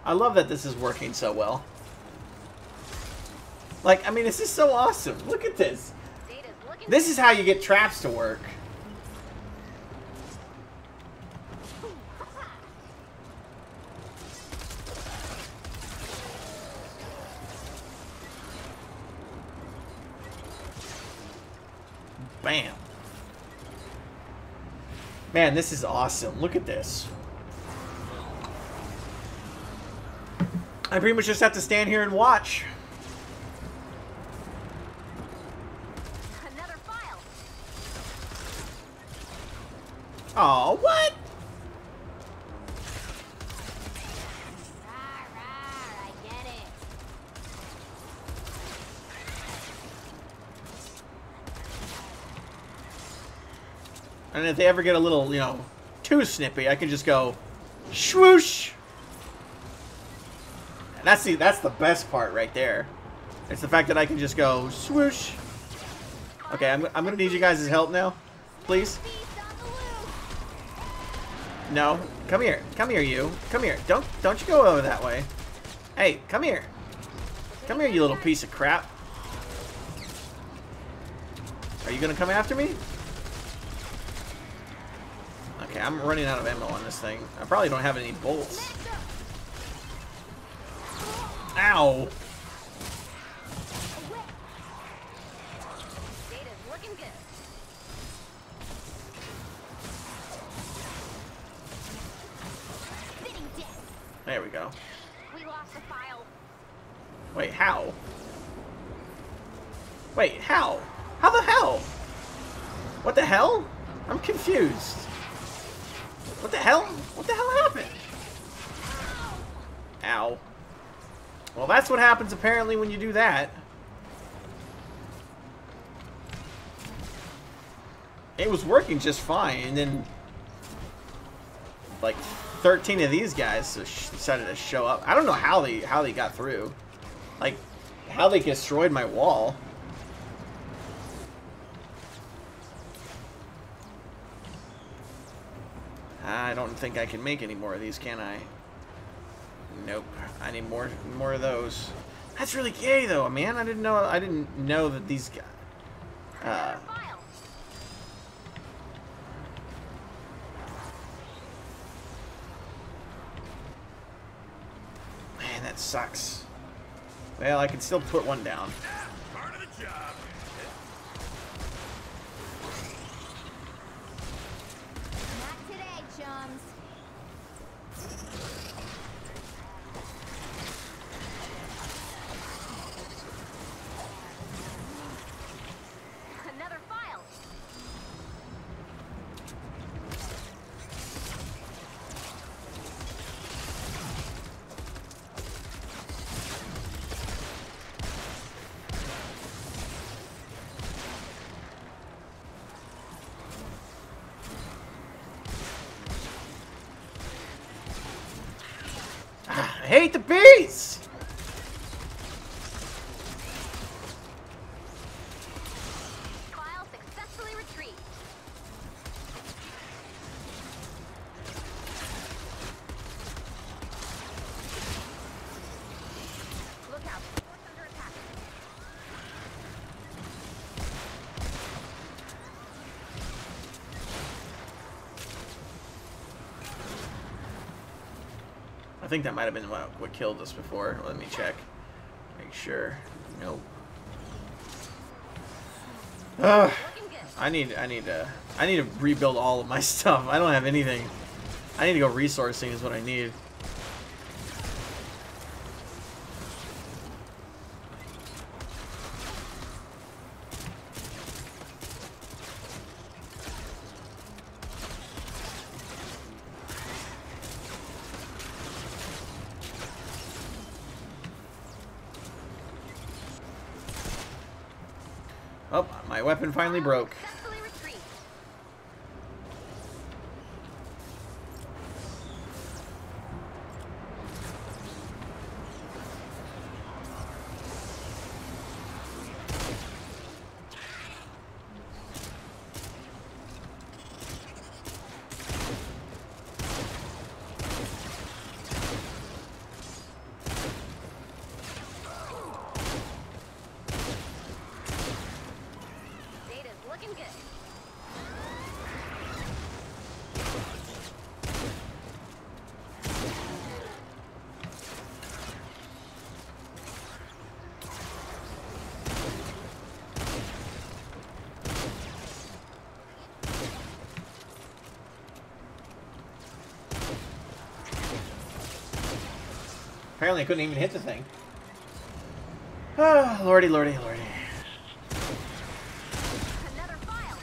I love that this is working so well. Like, I mean, this is so awesome. Look at this. Data's looking This is how you get traps to work. Bam. Man, this is awesome. Look at this. I pretty much just have to stand here and watch. another file. Oh, what? Rawr, rawr, I get it. And if they ever get a little, you know, too snippy, I can just go swoosh. And that's the best part right there. It's the fact that I can just go swoosh. Okay, I'm gonna need you guys' help now, please. Beast on the loose. No, come here, you, come here. Don't you go over that way. Hey, come here, you little piece of crap. Are you gonna come after me? Okay, I'm running out of ammo on this thing. I probably don't have any bolts. Ow! Data's looking good. Fitting death. There we go. We lost a file. Wait, how? Wait, how? How the hell? What the hell? I'm confused. What the hell? What the hell happened? Ow. Well, that's what happens apparently when you do that. It was working just fine, and then like 13 of these guys decided to show up. I don't know how they got through. Like how they destroyed my wall. I don't think I can make any more of these, can I? Nope. I need more of those. That's really gay, though, man. I didn't know that these guys. Another file. Man, that sucks. Well, I can still put one down. Part of the job. Not today, chums. Another file. I hate the bees! File successfully retrieved. Look out. Force under attack. I think that might have been what killed us before. Let me check. Make sure. Nope. Ugh. Looking good. I need to rebuild all of my stuff. I don't have anything. I need to go resourcing is what I need. Oh, my weapon finally broke. Successfully retrieved. Apparently I couldn't even hit the thing. Ah, lordy, lordy, lordy. Another file.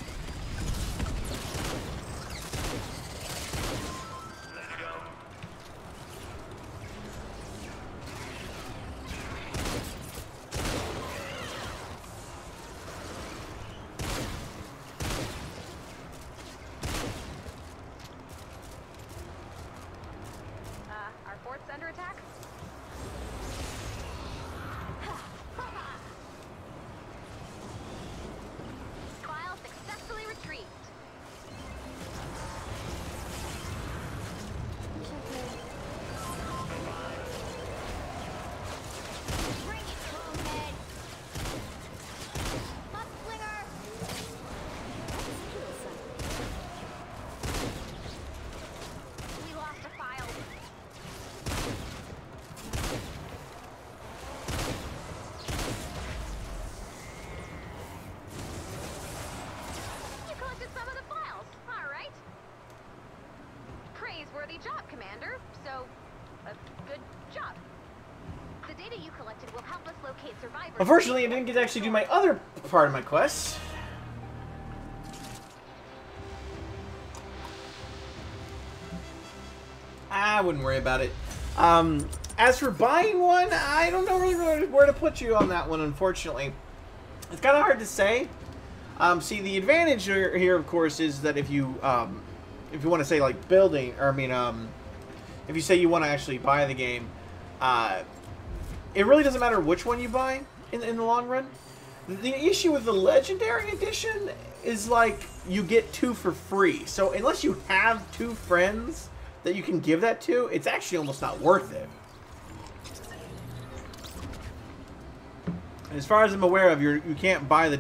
Our fort's under attack? File successfully retrieved. Bring it, bonehead. Mudslinger. We lost a file. You collected some of the files. All right. Praiseworthy job, Commander. So, a good job. The data you collected will help us locate survivors. Unfortunately, I didn't get to actually do my other part of my quest. I wouldn't worry about it. As for buying one, I don't know really where to put you on that one, unfortunately. It's kind of hard to say. See, the advantage here, of course, is that if you want to say, like, building, or I mean, if you say you want to actually buy the game, it really doesn't matter which one you buy in the long run. The issue with the Legendary Edition is, like, you get 2 for free. So unless you have 2 friends that you can give that to, it's actually almost not worth it. As far as I'm aware of, you can't buy the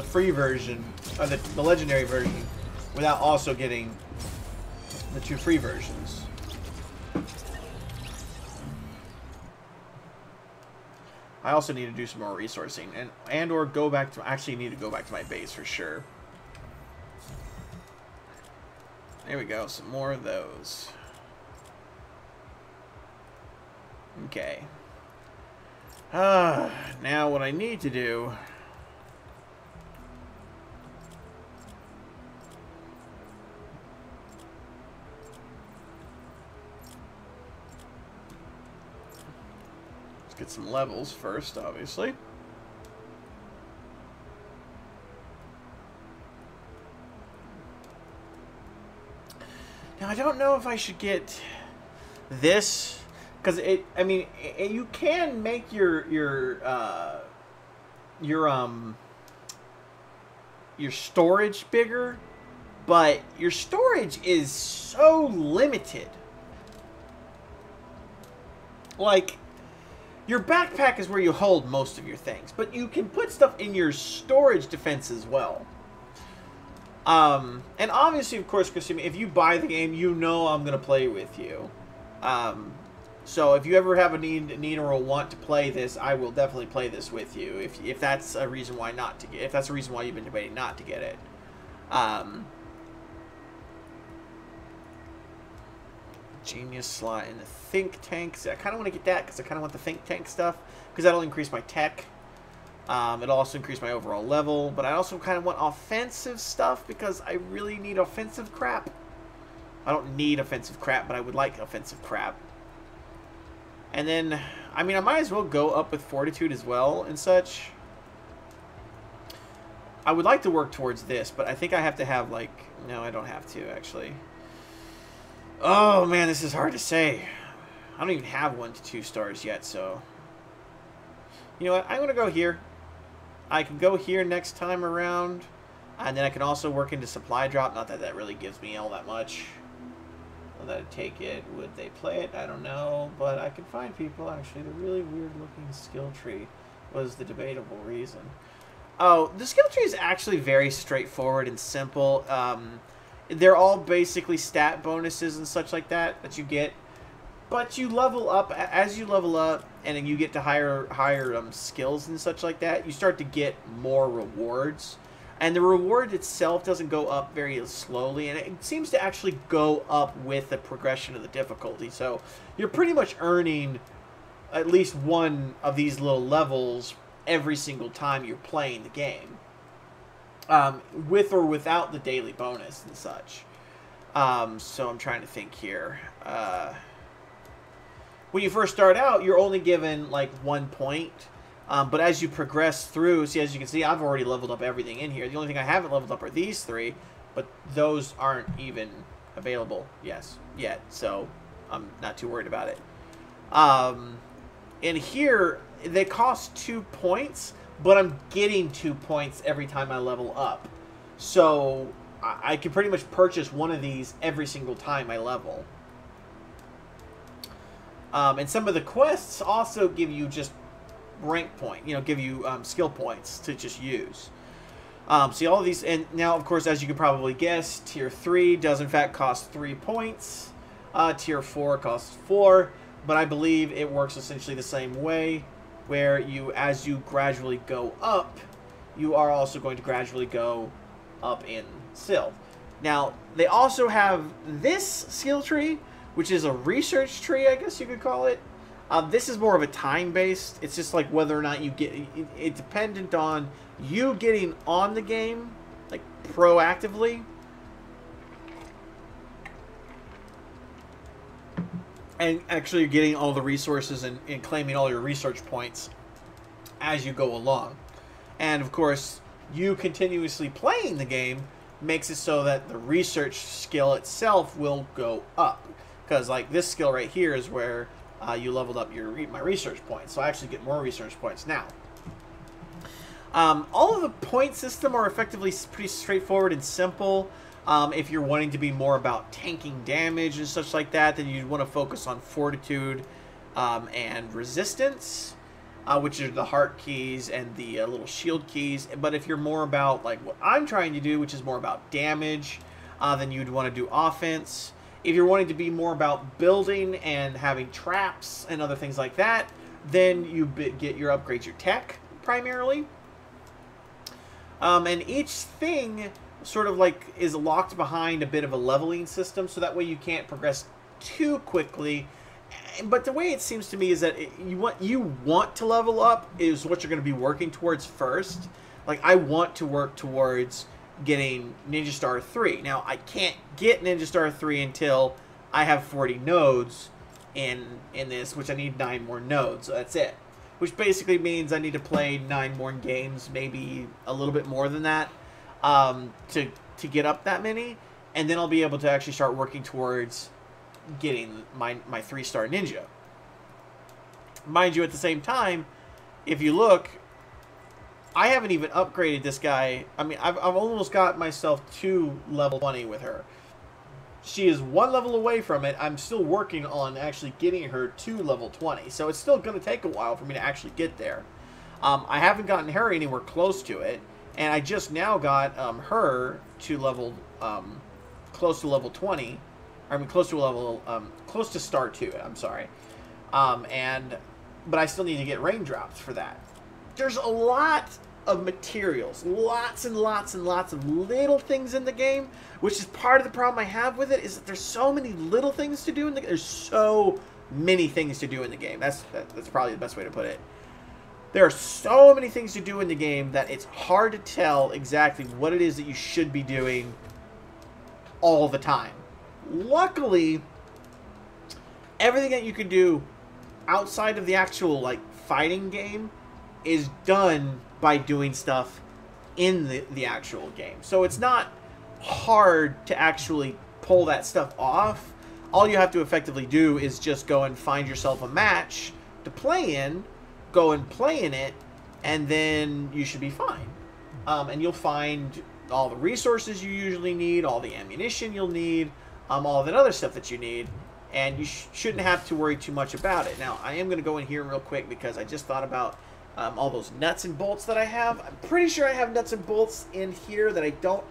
free version, or the Legendary version, without also getting the 2 free versions. I also need to do some more resourcing, and or go back to, actually need to go back to my base for sure. There we go, some more of those. Okay. Now what I need to do let's get some levels first, obviously. Now I don't know if I should get this, because I mean, you can make your storage bigger, but your storage is so limited. Like, your backpack is where you hold most of your things, but you can put stuff in your storage defense as well. And obviously, of course, Christine, if you buy the game, you know I'm gonna play with you. So if you ever have a need or a want to play this, I will definitely play this with you. If that's a reason why not to get, if that's a reason why you've been debating not to get it. Genius slot in the think tank. So I kind of want to get that because I kind of want the think tank stuff, because that'll increase my tech. It'll also increase my overall level, but I also kind of want offensive stuff because I really need offensive crap. I don't need offensive crap, but I would like offensive crap. And then, I mean, I might as well go up with fortitude as well and such. I would like to work towards this, but I think I have to have, like, no, I don't have to, actually. Oh, man, this is hard to say. I don't even have 1 to 2 stars yet, so. You know what? I'm going to go here. I can go here next time around. And then I can also work into supply drop. Not that that really gives me all that much. Will that take it? Would they play it? I don't know. But I can find people, actually. The really weird-looking skill tree was the debatable reason. Oh, the skill tree is actually very straightforward and simple. They're all basically stat bonuses and such like that you get. But you level up, as you level up, and then you get to higher skills and such like that, you start to get more rewards. And the reward itself doesn't go up very slowly, and it seems to actually go up with the progression of the difficulty. So you're pretty much earning at least one of these little levels every single time you're playing the game, with or without the daily bonus and such. So I'm trying to think here. When you first start out, you're only given like 1 point. But as you progress through, see, as you can see, I've already leveled up everything in here. The only thing I haven't leveled up are these 3, but those aren't even available yet. So I'm not too worried about it. In here, they cost 2 points, but I'm getting 2 points every time I level up. So I can pretty much purchase one of these every single time I level. And some of the quests also give you just rank point, give you skill points to just use. See all of these, and now of course, as you can probably guess, tier 3 does in fact cost 3 points. Tier 4 costs 4, but I believe it works essentially the same way, where as you gradually go up, you are also going to gradually go up in skill. Now, they also have this skill tree, which is a research tree, I guess you could call it. This is more of a time-based. It's just like whether or not you get... It's dependent on you getting on the game, like, proactively. And actually getting all the resources and claiming all your research points as you go along. And, of course, you continuously playing the game makes it so that the research skill itself will go up. Because, like, this skill right here is where you leveled up my research points. So I actually get more research points now. All of the point system are effectively pretty straightforward and simple. If you're wanting to be more about tanking damage and such like that, then you'd want to focus on fortitude and resistance, which are the heart keys and the little shield keys. But if you're more about like what I'm trying to do, which is more about damage, then you'd want to do offense. If you're wanting to be more about building and having traps and other things like that, then you get your upgrades, your tech primarily. And each thing sort of like is locked behind a bit of a leveling system, so that way you can't progress too quickly. But the way it seems to me is that you want to level up is what you're going to be working towards first. Like, I want to work towards getting Ninja Star 3. Now, I can't get Ninja Star 3 until I have 40 nodes in this, which I need 9 more nodes. So that's it. Which basically means I need to play 9 more games, maybe a little bit more than that, to get up that many. And then I'll be able to actually start working towards getting my 3-star ninja. Mind you, at the same time, if you look, I haven't even upgraded this guy. I mean, I've almost got myself to level 20 with her. She is 1 level away from it. I'm still working on actually getting her to level 20. So it's still going to take a while for me to actually get there. I haven't gotten her anywhere close to it. And I just now got her to level, close to level 20. I mean, close to level, close to star 2, I'm sorry. But I still need to get raindrops for that. There's a lot of materials, lots and lots and lots of little things in the game, which is part of the problem I have with it, is that there's so many little things to do in the game. There's so many things to do in the game. That's probably the best way to put it. There are so many things to do in the game that it's hard to tell exactly what it is that you should be doing all the time. Luckily, everything that you can do outside of the actual, like, fighting game is done by doing stuff in the actual game. So it's not hard to actually pull that stuff off. All you have to effectively do is just go and find yourself a match to play in, go and play in it, and then you should be fine. And you'll find all the resources you usually need, all the ammunition you'll need, all that other stuff that you need, and you shouldn't have to worry too much about it. Now, I am going to go in here real quick because I just thought about all those nuts and bolts that I have. I'm pretty sure I have nuts and bolts in here that I don't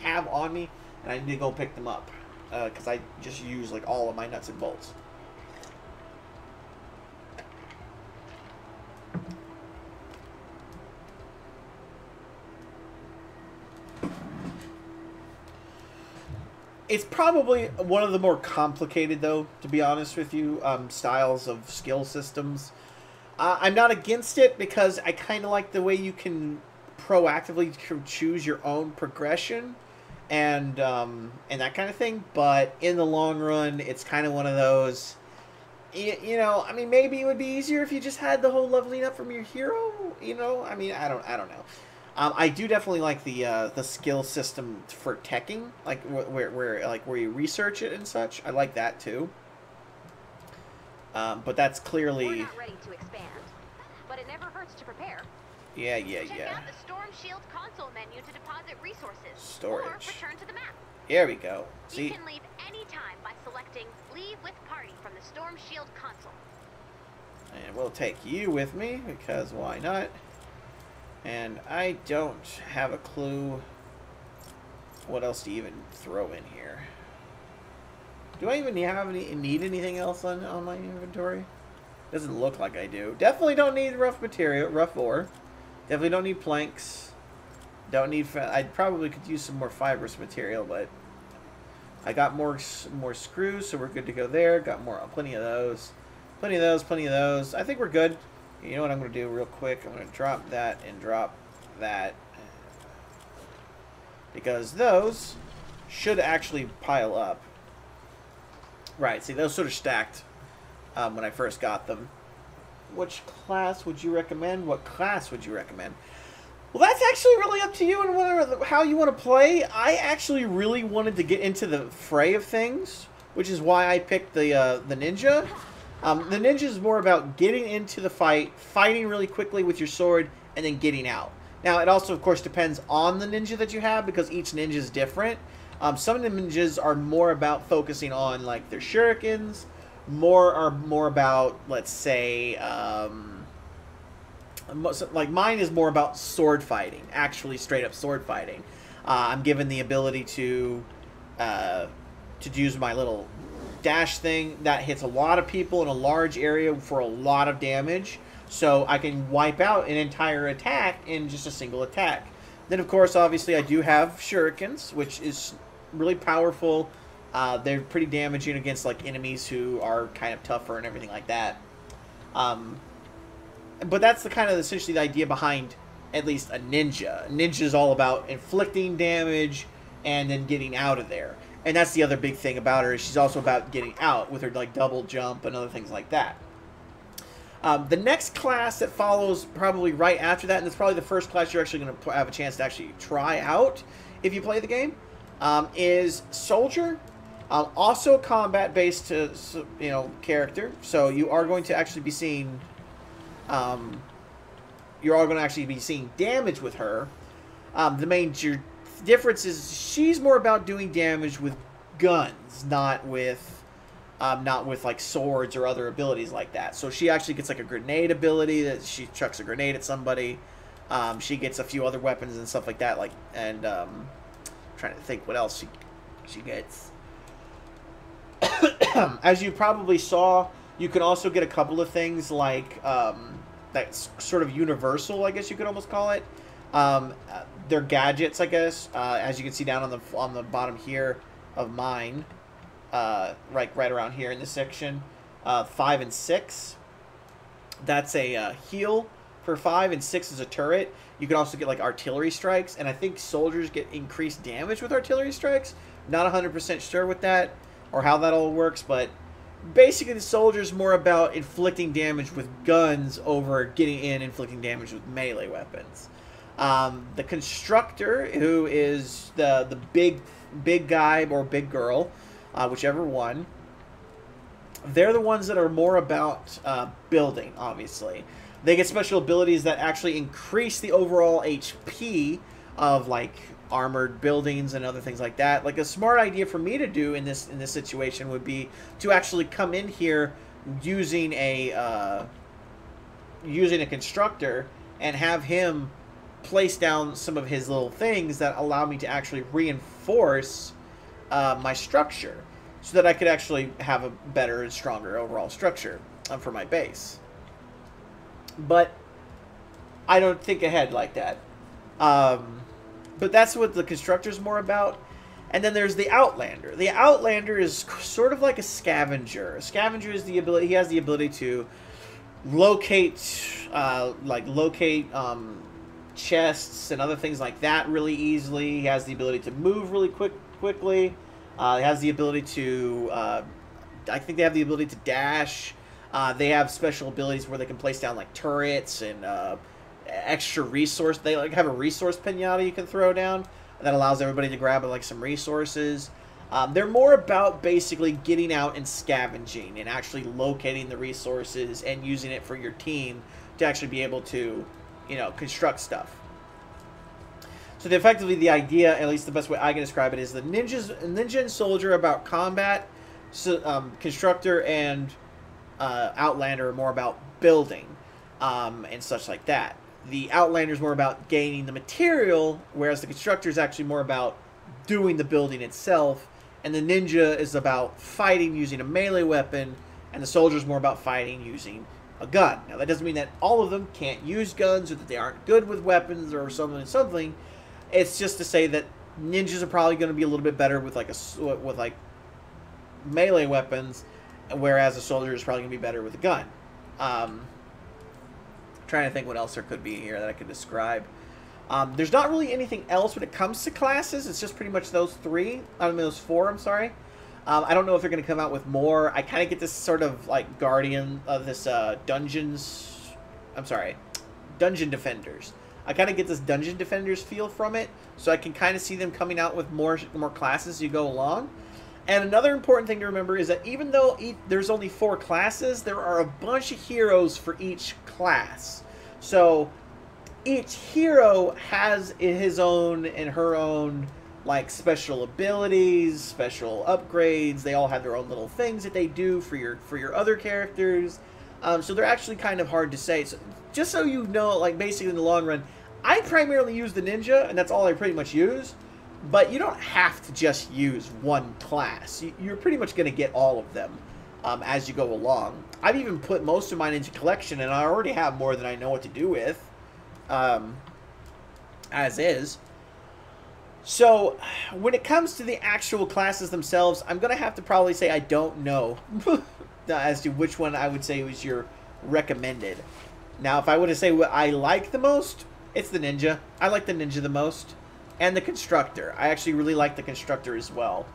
have on me, and I need to go pick them up because I just use like all of my nuts and bolts. It's probably one of the more complicated, though, to be honest with you, styles of skill systems. I'm not against it because I kind of like the way you can proactively choose your own progression and that kind of thing. But in the long run, it's kind of one of those. You know, I mean, maybe it would be easier if you just had the whole leveling up from your hero. You know, I mean, I don't know. I do definitely like the skill system for teching, like where you research it and such. I like that too. But that's clearly. We're not ready to expand, but it never hurts to prepare. Yeah. Check out the Storm Shield console menu to deposit resources. Storage. Or return to the map. There we go. See? You can leave any time by selecting Leave with Party from the Storm Shield console. And we'll take you with me, because why not? And I don't have a clue what else to even throw in here. Do I even need anything else on my inventory? Doesn't look like I do. Definitely don't need rough ore. Definitely don't need planks. Don't need. I probably could use some more fibrous material, but I got more screws, so we're good to go there. Got plenty of those. Plenty of those. I think we're good. You know what I'm going to do real quick? I'm going to drop that and drop that. Because those should actually pile up. Right, see, those sort of stacked when I first got them. Which class would you recommend? What class would you recommend? Well, that's actually really up to you and how you want to play. I actually really wanted to get into the fray of things, which is why I picked the ninja. The ninja is more about getting into the fight, fighting really quickly with your sword, and then getting out. Now, it also, of course, depends on the ninja that you have, because each ninja is different. Some of the ninjas are more about focusing on, like, their shurikens. More about, let's say, like, mine is more about sword fighting, actually straight up sword fighting. I'm given the ability to use my little dash thing that hits a lot of people in a large area for a lot of damage, so I can wipe out an entire attack in just a single attack. Then, of course, obviously, I do have shurikens, which is really powerful. They're pretty damaging against like enemies who are kind of tougher and everything like that. But that's the kind of essentially the idea behind at least a ninja. A ninja is all about inflicting damage and then getting out of there. And that's the other big thing about her, is she's also about getting out with her like double jump and other things like that. The next class that follows probably right after that, and it's probably the first class you're actually going to have a chance to actually try out if you play the game, is Soldier. Also combat-based, character. So you are going to actually be seeing, damage with her. The major difference is she's more about doing damage with guns, not with like swords or other abilities like that. So she actually gets like a grenade ability that she chucks a grenade at somebody. She gets a few other weapons and stuff like that. I'm trying to think what else she gets. As you probably saw, you can also get a couple of things like that's sort of universal, I guess you could almost call it. They're gadgets, I guess. As you can see down on the bottom here of mine, right around here in this section, 5 and 6. That's a heal for 5, and 6 is a turret. You can also get like artillery strikes, and I think soldiers get increased damage with artillery strikes. Not 100% sure with that or how that all works, but basically the soldier's more about inflicting damage with guns over getting in inflicting damage with melee weapons. The constructor, who is the big guy or big girl, whichever one, they're the ones that are more about building, obviously. They get special abilities that actually increase the overall HP of like armored buildings and other things like that. Like a smart idea for me to do in this situation would be to actually come in here using a constructor and have him place down some of his little things that allow me to actually reinforce my structure, so that I could actually have a better and stronger overall structure for my base. But I don't think ahead like that. But that's what the constructor's more about. And then there's the Outlander. The Outlander is sort of like a scavenger. A scavenger is the ability, he has the ability to locate, chests and other things like that really easily. He has the ability to move really quickly. He has the ability to, I think they have the ability to dash. They have special abilities where they can place down like turrets and extra resource. They like have a resource pinata you can throw down that allows everybody to grab like some resources. They're more about basically getting out and scavenging and actually locating the resources and using it for your team to actually be able to, you know, construct stuff. So effectively the idea, at least the best way I can describe it, is the ninja and soldier about combat, so, constructor and Outlander are more about building and such like that. The Outlander is more about gaining the material, whereas the constructor is actually more about doing the building itself, and the ninja is about fighting using a melee weapon, and the soldier is more about fighting using a gun. Now that doesn't mean that all of them can't use guns or that they aren't good with weapons or something. It's just to say that ninjas are probably going to be a little bit better with like melee weapons, whereas a soldier is probably going to be better with a gun. Trying to think what else there could be here that I could describe. There's not really anything else when it comes to classes. It's just pretty much those three. I mean, those four, I'm sorry. I don't know if they're going to come out with more. I kind of get this sort of like guardian of this dungeon defenders. I kind of get this dungeon defenders feel from it, so I can kind of see them coming out with more classes as you go along. And another important thing to remember is that even though there's only 4 classes, there are a bunch of heroes for each class. So each hero has his own and her own like special abilities, special upgrades. They all have their own little things that they do for your other characters. So they're actually kind of hard to say. So just so you know, like basically in the long run, I primarily use the ninja, and that's all I pretty much use. But you don't have to just use one class. You're pretty much going to get all of them as you go along. I've even put most of mine into collection, and I already have more than I know what to do with, as is. So, when it comes to the actual classes themselves, I'm going to have to probably say I don't know as to which one I would say was your recommended. Now, if I were to say what I like the most, it's the ninja. I like the ninja the most. And the constructor. I actually really like the constructor as well.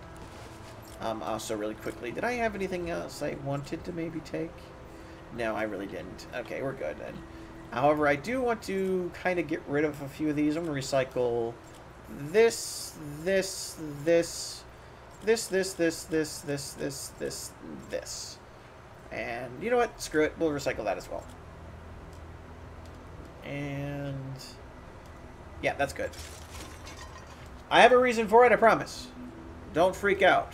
Also, really quickly, did I have anything else I wanted to maybe take? No, I really didn't. Okay, we're good then. However, I do want to kind of get rid of a few of these. I'm going to recycle this, this. And you know what? Screw it. We'll recycle that as well. And yeah, that's good. I have a reason for it, I promise. Don't freak out.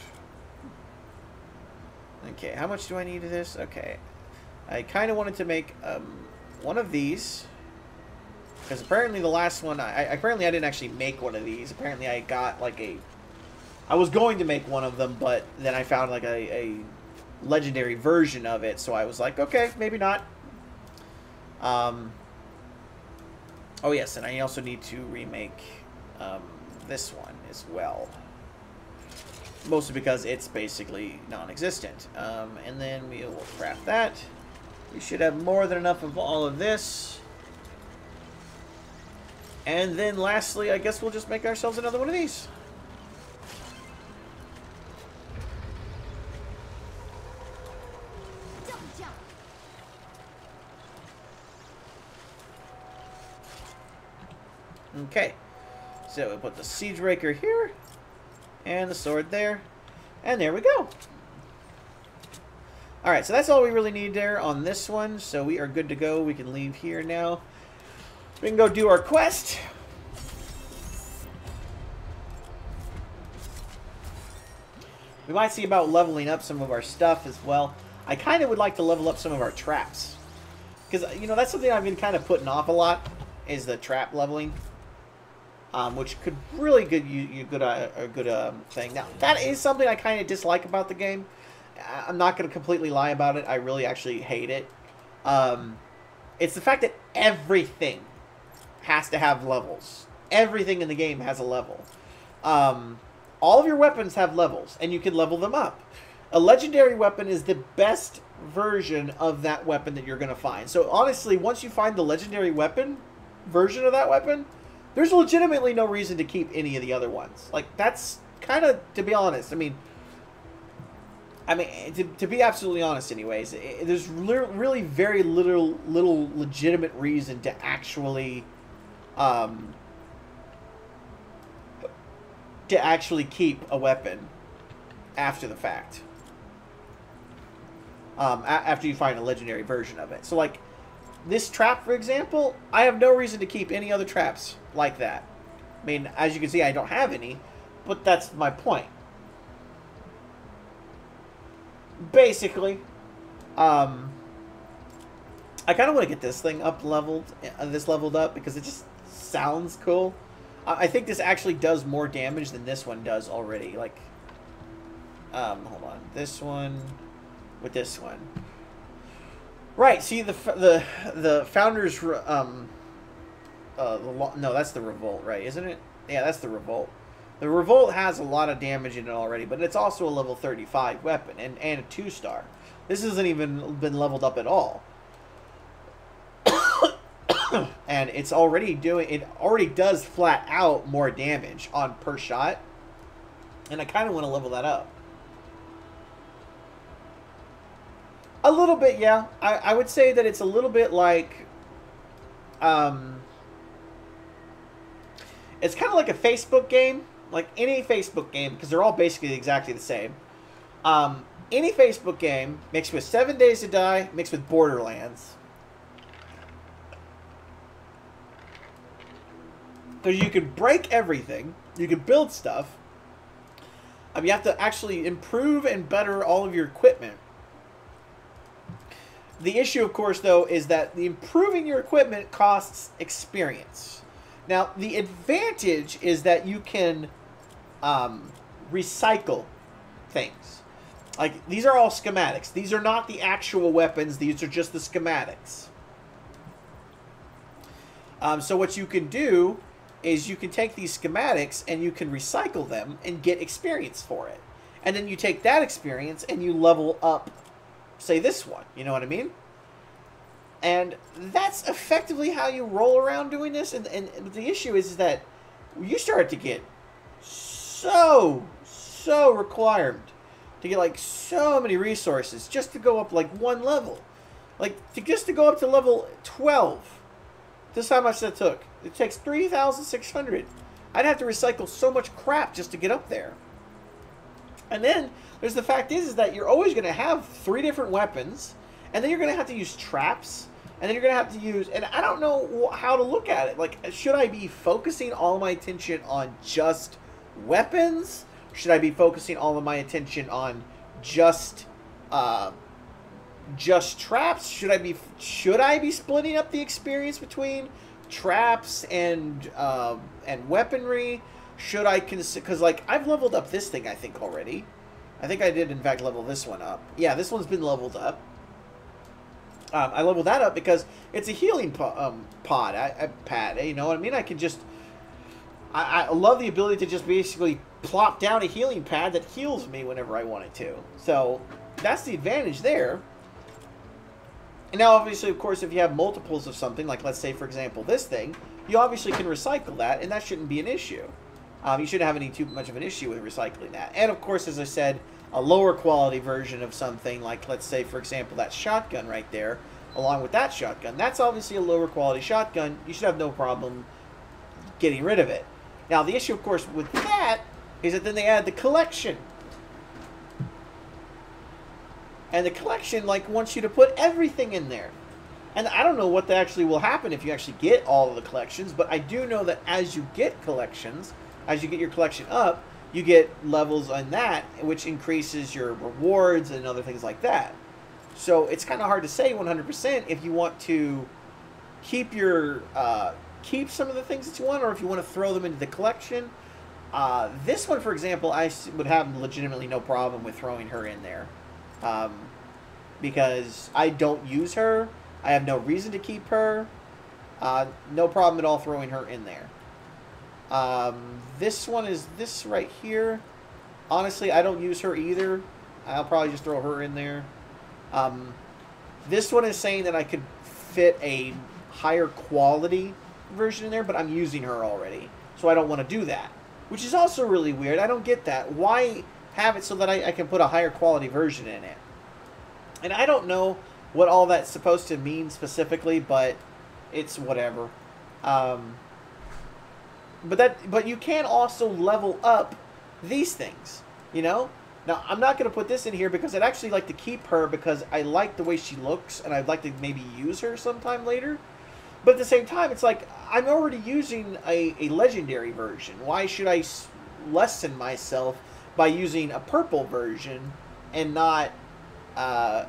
Okay, how much do I need of this? Okay. I kind of wanted to make one of these. Because apparently the last one, apparently I didn't actually make one of these. Apparently I got like I was going to make one of them, but then I found like a legendary version of it. So I was like, okay, maybe not. Oh yes, and I also need to remake this one as well. Mostly because it's basically non-existent. And then we will craft that. We should have more than enough of all of this. And then lastly, I guess we'll just make ourselves another one of these. Okay. So we put the siege raker here. And the sword there. And there we go. Alright, so that's all we really need there on this one. So we are good to go. We can leave here now. We can go do our quest. We might see about leveling up some of our stuff as well. I kind of would like to level up some of our traps. Because, you know, that's something I've been kind of putting off a lot. Is the trap leveling. Which could really give you a good thing. Now, that is something I kind of dislike about the game. I'm not going to completely lie about it. I really actually hate it. It's the fact that everything has to have levels. Everything in the game has a level. all of your weapons have levels, and you can level them up. A legendary weapon is the best version of that weapon that you're going to find. So honestly, once you find the legendary weapon version of that weapon, there's legitimately no reason to keep any of the other ones. Like, that's kind of, to be honest, I mean, to be absolutely honest anyways, there's really very little legitimate reason to actually keep a weapon after the fact. After you find a legendary version of it. So, like, this trap, for example, I have no reason to keep any other traps like that. I mean, as you can see, I don't have any, but that's my point. Basically, I kind of want to get this thing leveled up, because it just sounds cool. I think this actually does more damage than this one does already. Like, hold on, this one with this one. Right, see the founders, no, that's the Revolt, right, isn't it? Yeah, that's the Revolt. The Revolt has a lot of damage in it already, but it's also a level 35 weapon, and a 2-star. This hasn't even been leveled up at all. And it already does flat out more damage on per shot. And I kind of want to level that up. A little bit, yeah. I would say that it's a little bit like... it's kind of like a Facebook game. Like any Facebook game, because they're all basically exactly the same. Any Facebook game mixed with 7 Days to Die, mixed with Borderlands. Because you can break everything. You can build stuff. You have to actually improve and better all of your equipment. The issue, of course, though, is that the improving your equipment costs experience. Now, the advantage is that you can recycle things. Like, these are all schematics. These are not the actual weapons. These are just the schematics. So what you can do is you can take these schematics and you can recycle them and get experience for it. And then you take that experience and you level up, say, this one. You know what I mean? And that's effectively how you roll around doing this. And the issue is that you start to get so required to get, like, so many resources just to go up, like, one level. Like, just to go up to level 12. This is how much that took. It takes 3,600. I'd have to recycle so much crap just to get up there. And then, there's the fact is that you're always going to have 3 different weapons. And then you're going to have to use traps. And then you're going to have to use... And I don't know how to look at it. Like, should I be focusing all my attention on just weapons? Should I be focusing all of my attention on just traps? Should I be splitting up the experience between traps and weaponry? Should I because, like, I've leveled up this thing, I think, already. I think I did, in fact, level this one up. Yeah, this one's been leveled up. I leveled that up because it's a healing pad. You know what I mean? I can just... I love the ability to just basically plop down a healing pad that heals me whenever I want it to. So, that's the advantage there. And now, obviously, of course, if you have multiples of something, like, let's say, for example, this thing, you obviously can recycle that, and that shouldn't be an issue. You shouldn't have too much of an issue with recycling that. And, of course, as I said, a lower quality version of something, like, let's say, for example, that shotgun right there, along with that shotgun, that's obviously a lower quality shotgun. You should have no problem getting rid of it. Now, the issue, of course, with that is that then they add the collection. And the collection, like, wants you to put everything in there. And I don't know what actually will happen if you actually get all of the collections, but I do know that as you get collections, as you get your collection up, you get levels on that, which increases your rewards and other things like that. So it's kind of hard to say 100% if you want to keep your keep some of the things that you want, or if you want to throw them into the collection. This one, for example, I would have legitimately no problem with throwing her in there. Because I don't use her. I have no reason to keep her. No problem at all throwing her in there. This one is this right here. honestly, I don't use her either. I'll probably just throw her in there. This one is saying that I could fit a higher quality version in there, but I'm using her already, so I don't want to do that, which is also really weird. I don't get that. Why have it so that I can put a higher quality version in it? And I don't know what all that's supposed to mean specifically, but it's whatever. But you can also level up these things, you know? Now, I'm not going to put this in here because I'd actually like to keep her because I like the way she looks, and I'd like to maybe use her sometime later. But at the same time, it's like, I'm already using a legendary version. Why should I lessen myself by using a purple version and not my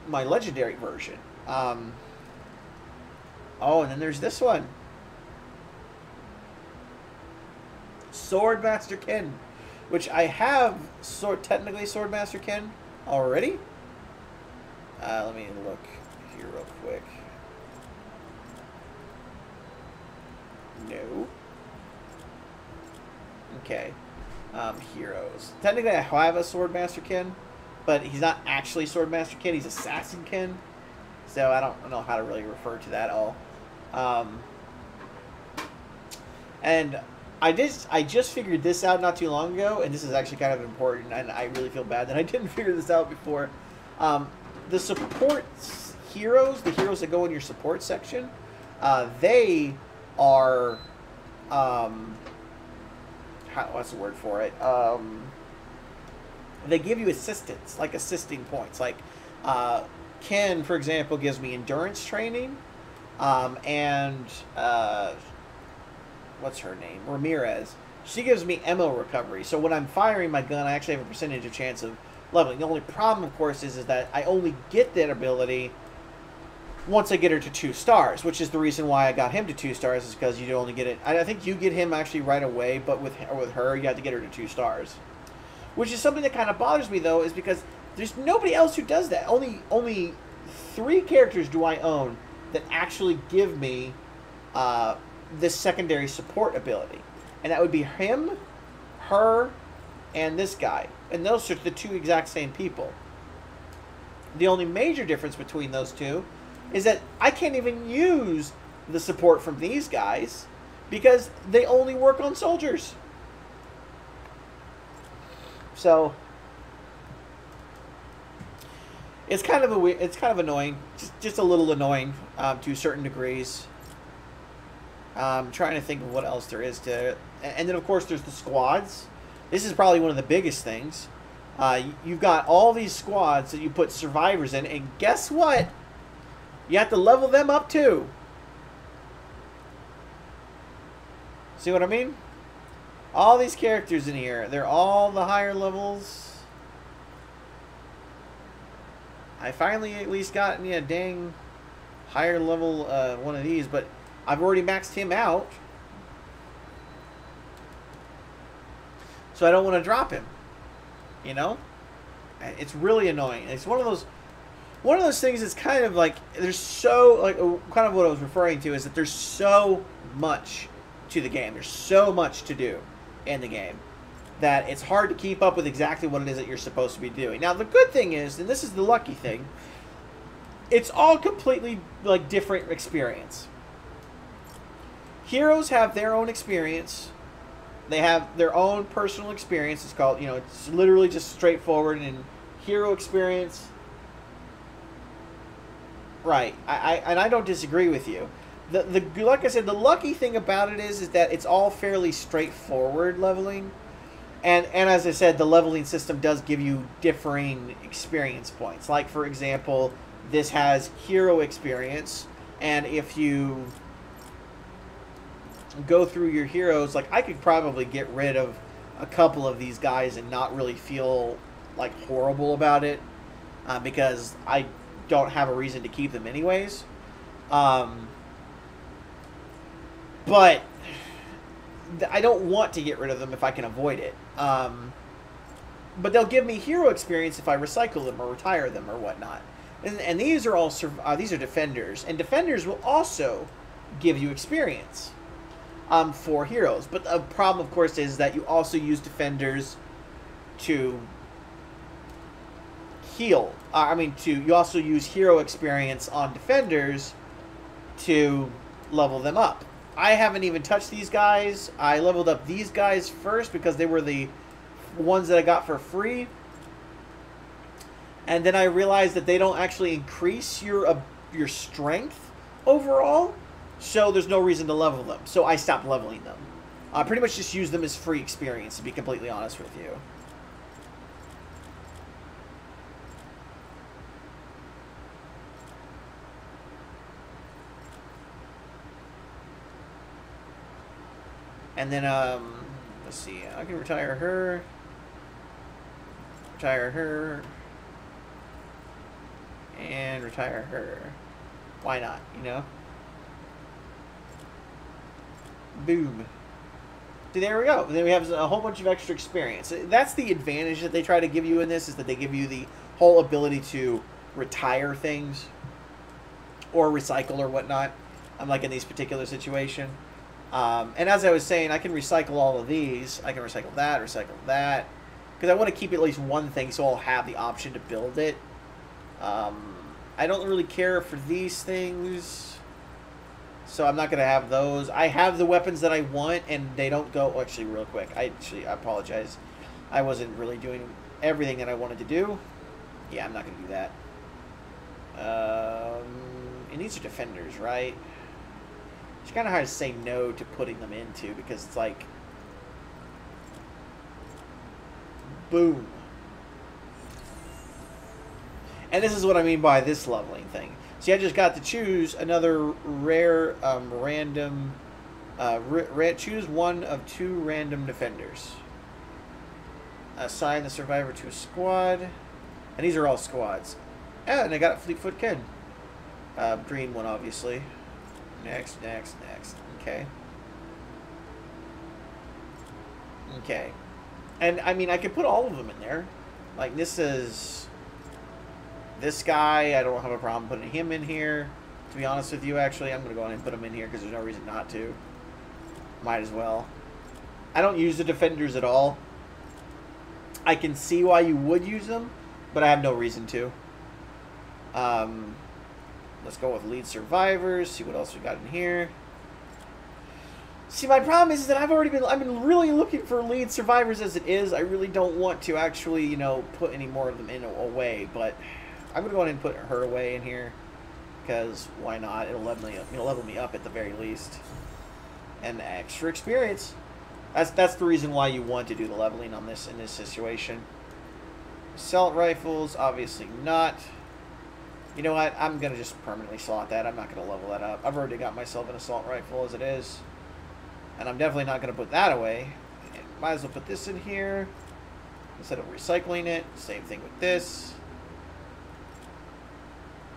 legendary version? Oh, and then there's this one. Swordmaster Ken, which I have technically Swordmaster Ken already. Let me look here real quick. No. Okay. Heroes. Technically, I have a Swordmaster Ken, but he's not actually Swordmaster Ken. He's Assassin Ken. So I don't know how to really refer to that at all. And I just figured this out not too long ago, and this is actually kind of important, and I really feel bad that I didn't figure this out before. The support heroes, the heroes that go in your support section, they are, what's the word for it? They give you assistance, like assisting points. Like, Ken, for example, gives me endurance training, and, what's her name? Ramirez. She gives me ammo recovery. So when I'm firing my gun, I actually have a percentage of chance of leveling. The only problem, of course, is that I only get that ability once I get her to 2 stars, which is the reason why I got him to 2 stars, is because you only get it. I think you get him actually right away, but with her, you have to get her to 2 stars. Which is something that kind of bothers me, though, is because there's nobody else who does that. Only 3 characters do I own that actually give me this secondary support ability. And that would be him, her, and this guy. And those are the 2 exact same people. The only major difference between those 2 is that I can't even use the support from these guys because they only work on soldiers. So it's kind of annoying, just a little annoying to certain degrees. I'm trying to think of what else there is to, and then of course there's the squads. This is probably one of the biggest things. You've got all these squads that you put survivors in, and guess what? You have to level them up too. See what I mean? All these characters in here, they're all the higher levels. I finally at least got me a dang higher level one of these, but I've already maxed him out. So I don't want to drop him. You know? It's really annoying. It's one of those things that's kind of like, there's so, like, kind of what I was referring to is that there's so much to the game. There's so much to do in the game that it's hard to keep up with exactly what it is that you're supposed to be doing. Now, the good thing is, and this is the lucky thing, it's all completely, like, different experience. Heroes have their own experience. They have their own personal experience. It's called, you know, it's literally just straightforward. And hero experience, right? I don't disagree with you. Like I said, the lucky thing about it is that it's all fairly straightforward leveling. And as I said, the leveling system does give you differing experience points. Like, for example, this has hero experience, and if you go through your heroes, like, I could probably get rid of a couple of these guys and not really feel like horrible about it, because I don't have a reason to keep them anyways. But I don't want to get rid of them if I can avoid it. But they'll give me hero experience if I recycle them or retire them or whatnot. And these are all these are defenders, and defenders will also give you experience for heroes. But the problem, of course, is that you also use defenders to heal. You also use hero experience on defenders to level them up. I haven't even touched these guys. I leveled up these guys first because they were the ones that I got for free. And then I realized that they don't actually increase your strength overall. So there's no reason to level them. So I stopped leveling them. I pretty much just use them as free experience, to be completely honest with you. And then, let's see. I can retire her. Retire her. And retire her. Why not, you know? Boom. See, there we go. Then we have a whole bunch of extra experience. That's the advantage that they try to give you in this, is that they give you the whole ability to retire things or recycle or whatnot. Unlike in these particular situation. And as I was saying, I can recycle all of these. I can recycle that. Because I want to keep at least one thing so I'll have the option to build it. I don't really care for these things. So I'm not going to have those. I have the weapons that I want, and they don't go... Oh, actually, real quick. I apologize. I wasn't really doing everything that I wanted to do. Yeah, I'm not going to do that. And these are defenders, right? It's kind of hard to say no to putting them into, because it's like... Boom. And this is what I mean by this leveling thing. See, I just got to choose another rare, random... choose one of 2 random defenders. Assign the survivor to a squad. And these are all squads. And I got a Fleetfoot Kid. Green one, obviously. Next. Okay. Okay. And, I mean, I could put all of them in there. Like, this is... This guy, I don't have a problem putting him in here. To be honest with you, actually, I'm going to go ahead and put him in here because there's no reason not to. Might as well. I don't use the defenders at all. I can see why you would use them, but I have no reason to. Let's go with lead survivors. See what else we got in here. See, my problem is that I've been really looking for lead survivors as it is. I really don't want to actually, you know, put any more of them in away, but I'm gonna go ahead and put her away in here because why not? It'll level me up at the very least, and extra experience. That's the reason why you want to do the leveling on this in this situation. Assault rifles, obviously not. You know what? I'm going to just permanently slot that. I'm not going to level that up. I've already got myself an assault rifle as it is. And I'm definitely not going to put that away. And might as well put this in here instead of recycling it. Same thing with this.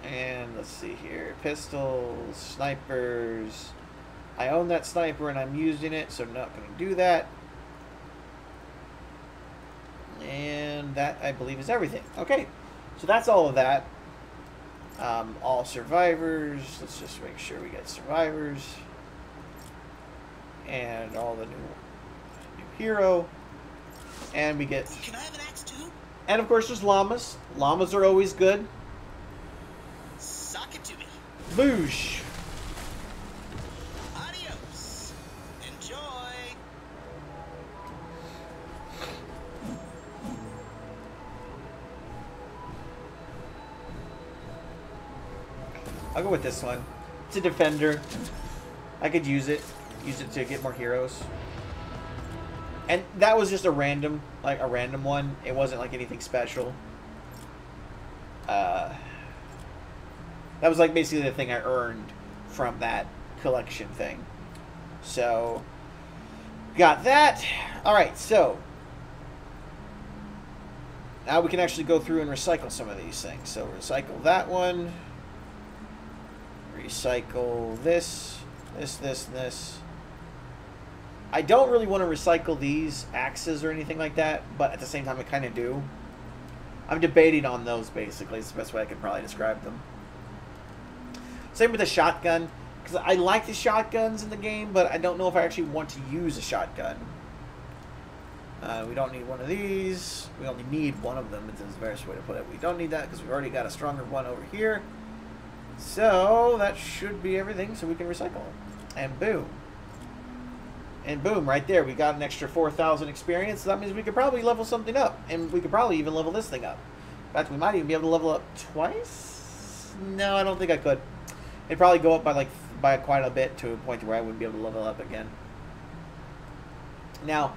And let's see here. Pistols, snipers. I own that sniper and I'm using it, so I'm not going to do that. And that, I believe, is everything. Okay, so that's all of that. All survivors. Let's just make sure we get survivors. And all the new hero. And we get... Can I have an axe too? And of course there's llamas. Llamas are always good. Sock it to me. Boosh. Adios. Enjoy. I'll go with this one. It's a defender. I could use it. Use it to get more heroes. And that was just a random one. It wasn't like anything special. That was like basically the thing I earned from that collection thing. So, got that. Alright, so now we can actually go through and recycle some of these things. So, recycle that one. Recycle this, this. I don't really want to recycle these axes or anything like that, but at the same time I kind of do. I'm debating on those, basically. It's the best way I could probably describe them. Same with the shotgun, because I like the shotguns in the game, but I don't know if I actually want to use a shotgun. We don't need one of these. We only need one of them. It's the best way to put it. We don't need that because we've already got a stronger one over here. So that should be everything. So we can recycle. And boom. And boom, right there. We got an extra 4,000 experience. So that means we could probably level something up. And we could probably even level this thing up. In fact, we might even be able to level up twice. No, I don't think I could. It'd probably go up by quite a bit to a point where I wouldn't be able to level up again. Now,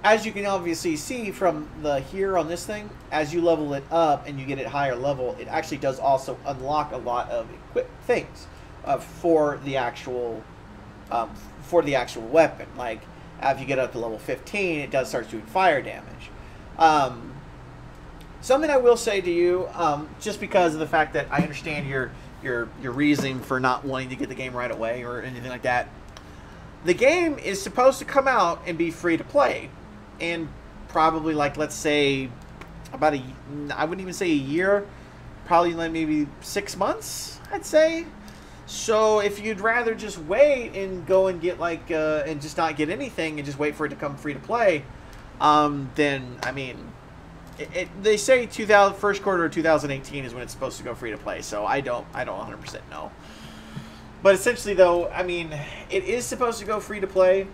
as you can obviously see from the here on this thing, as you level it up and you get it higher level, it actually does also unlock a lot of things for the actual weapon. Like, if you get up to level 15, it does start doing fire damage. Something I will say to you, just because of the fact that I understand your reasoning for not wanting to get the game right away or anything like that. The game is supposed to come out and be free to play, and probably, like, let's say about I wouldn't even say a year, probably like maybe 6 months, I'd say. So if you'd rather just wait and go and get like and just not get anything and just wait for it to come free to play, then I mean, they say first quarter of 2018 is when it's supposed to go free to play. So I don't 100% know. But essentially, though, I mean, it is supposed to go free to play.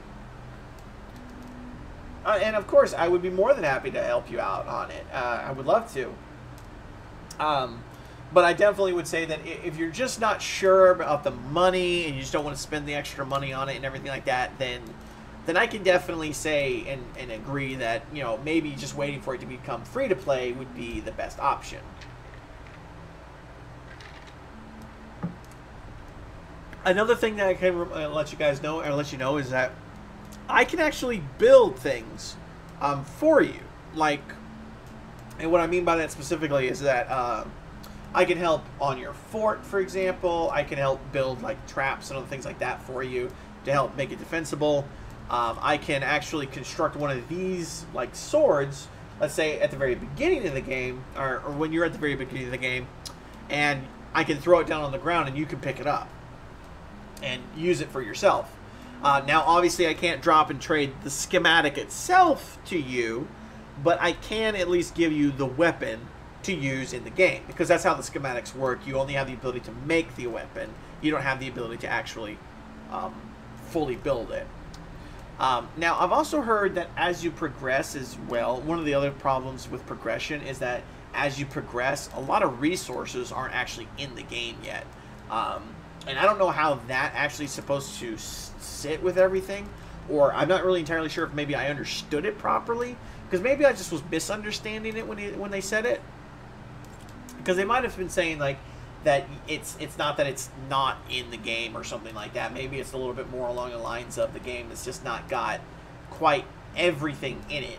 And of course, I would be more than happy to help you out on it. I would love to. But I definitely would say that if you're just not sure about the money and you just don't want to spend the extra money on it and everything like that, then I can definitely say and agree that, you know, maybe just waiting for it to become free to play would be the best option. Another thing that I can let you guys know, or let you know, is that I can actually build things for you. Like, and what I mean by that specifically is that I can help on your fort, for example. I can help build like traps and other things like that for you to help make it defensible. I can actually construct one of these like swords, let's say at the very beginning of the game, or when you're at the very beginning of the game, and I can throw it down on the ground and you can pick it up and use it for yourself. Now, obviously, I can't drop and trade the schematic itself to you, but I can at least give you the weapon to use in the game, because that's how the schematics work. You only have the ability to make the weapon. You don't have the ability to actually fully build it. Now, I've also heard that as you progress as well, one of the other problems with progression is that as you progress, a lot of resources aren't actually in the game yet. And I don't know how that actually is supposed to sit with everything, or I'm not really entirely sure if maybe I understood it properly, because maybe I just was misunderstanding it when they said it. Because they might have been saying like that it's not that it's not in the game or something like that. Maybe it's a little bit more along the lines of the game that's just not got quite everything in it,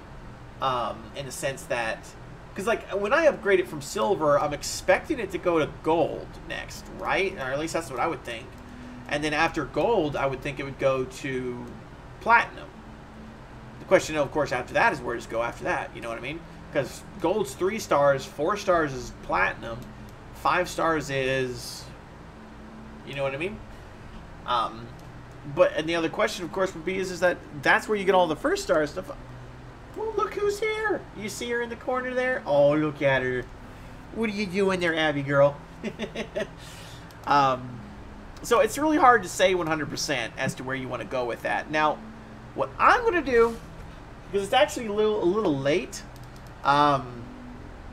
in the sense that, because like when I upgrade it from silver, I'm expecting it to go to gold next, right? Or at least that's what I would think. And then after gold, I would think it would go to platinum. The question, of course, after that is where does it go after that? You know what I mean? Because gold's 3 stars, 4 stars is platinum, 5 stars is, you know what I mean? And the other question, of course, would be is that that's where you get all the first star stuff. Well, look who's here. You see her in the corner there? Oh, look at her. What are you doing there, Abby girl? So it's really hard to say 100% as to where you want to go with that. Now, what I'm going to do, because it's actually a little late, a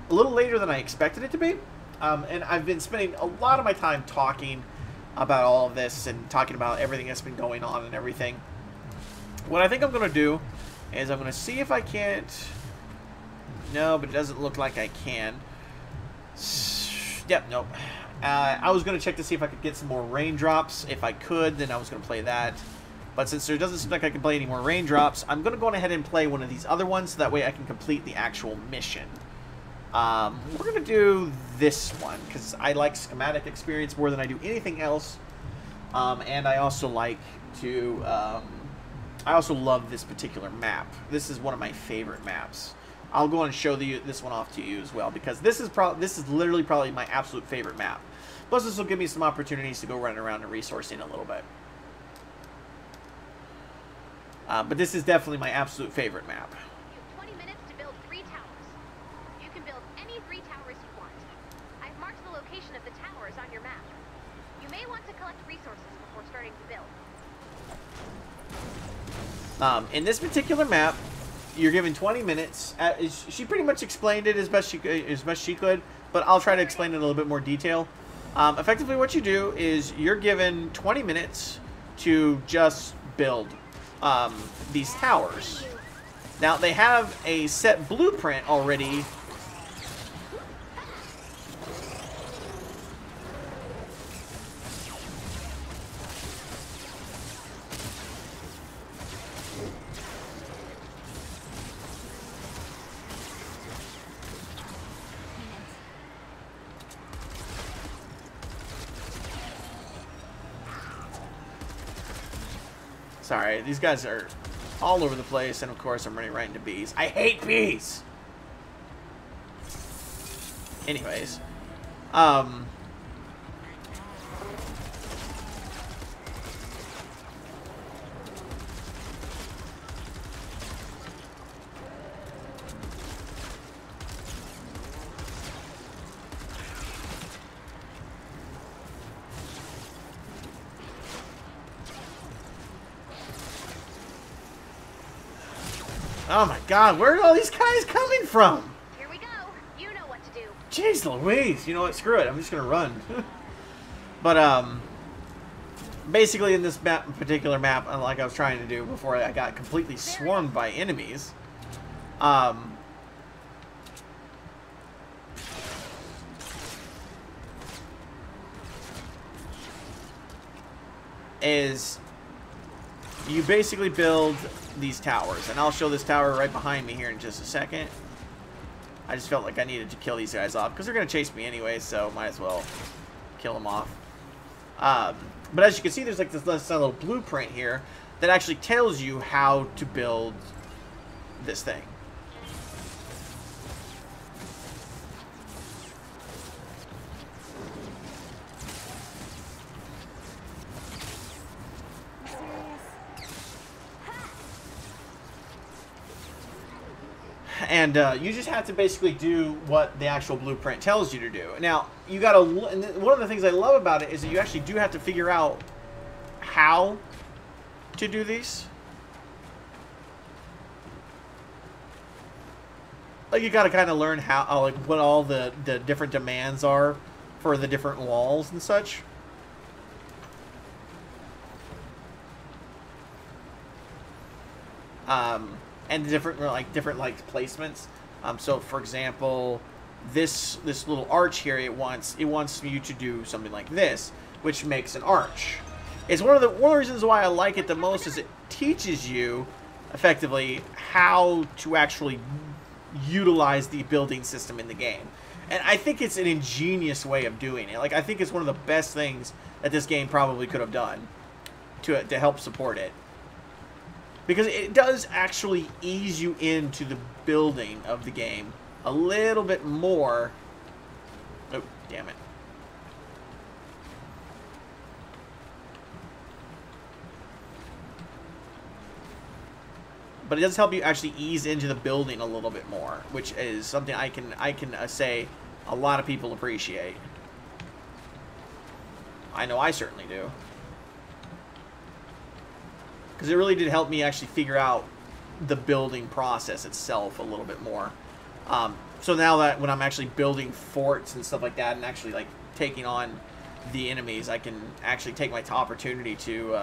little later than I expected it to be, and I've been spending a lot of my time talking about all of this and talking about everything that's been going on and everything. What I think I'm going to do is I'm going to see if I can't... No, but it doesn't look like I can. Yep, nope. I was going to check to see if I could get some more raindrops. If I could, then I was going to play that. But since there doesn't seem like I can play any more raindrops, I'm going to go ahead and play one of these other ones so that way I can complete the actual mission. We're going to do this one because I like schematic experience more than I do anything else. And I also like to... I also love this particular map. This is one of my favorite maps. I'll go and show this one off to you as well, because this is literally probably my absolute favorite map. Plus, this will give me some opportunities to go running around and resourcing a little bit. But this is definitely my absolute favorite map. may want to collect resources before starting to build. In this particular map, you're given 20 minutes. She pretty much explained it as best she could, but I'll try to explain it in a little bit more detail. Effectively, what you do is you're given 20 minutes to just build these towers. Now, they have a set blueprint already. Sorry, these guys are all over the place, and of course I'm running right into bees. I hate bees! Anyways. Oh my god, where are all these guys coming from? Here we go. You know what to do. Jeez Louise, you know what, screw it, I'm just gonna run. But, basically in this particular map, like I was trying to do before I got completely swarmed by enemies, is you basically build these towers, and I'll show this tower right behind me here in just a second. I just felt like I needed to kill these guys off because they're going to chase me anyway, so might as well kill them off. But as you can see, there's like this little blueprint here that actually tells you how to build this thing. And you just have to basically do what the actual blueprint tells you to do. Now, you gotta. And one of the things I love about it is that you actually do have to figure out how to do these. Like, you gotta kind of learn how, like, what all the different demands are for the different walls and such. And different placements. So for example, this little arch here, it wants you to do something like this, which makes an arch. It's one of the reasons why I like it the most is it teaches you effectively how to actually utilize the building system in the game. And I think it's an ingenious way of doing it. Like, I think it's one of the best things that this game probably could have done to help support it. Because it does actually ease you into the building of the game a little bit more. Oh, damn it. But it does help you actually ease into the building a little bit more, which is something I can say a lot of people appreciate. I know I certainly do. Because it really did help me actually figure out the building process itself a little bit more. So now that when I'm actually building forts and stuff like that and actually like taking on the enemies, I can actually take my opportunity to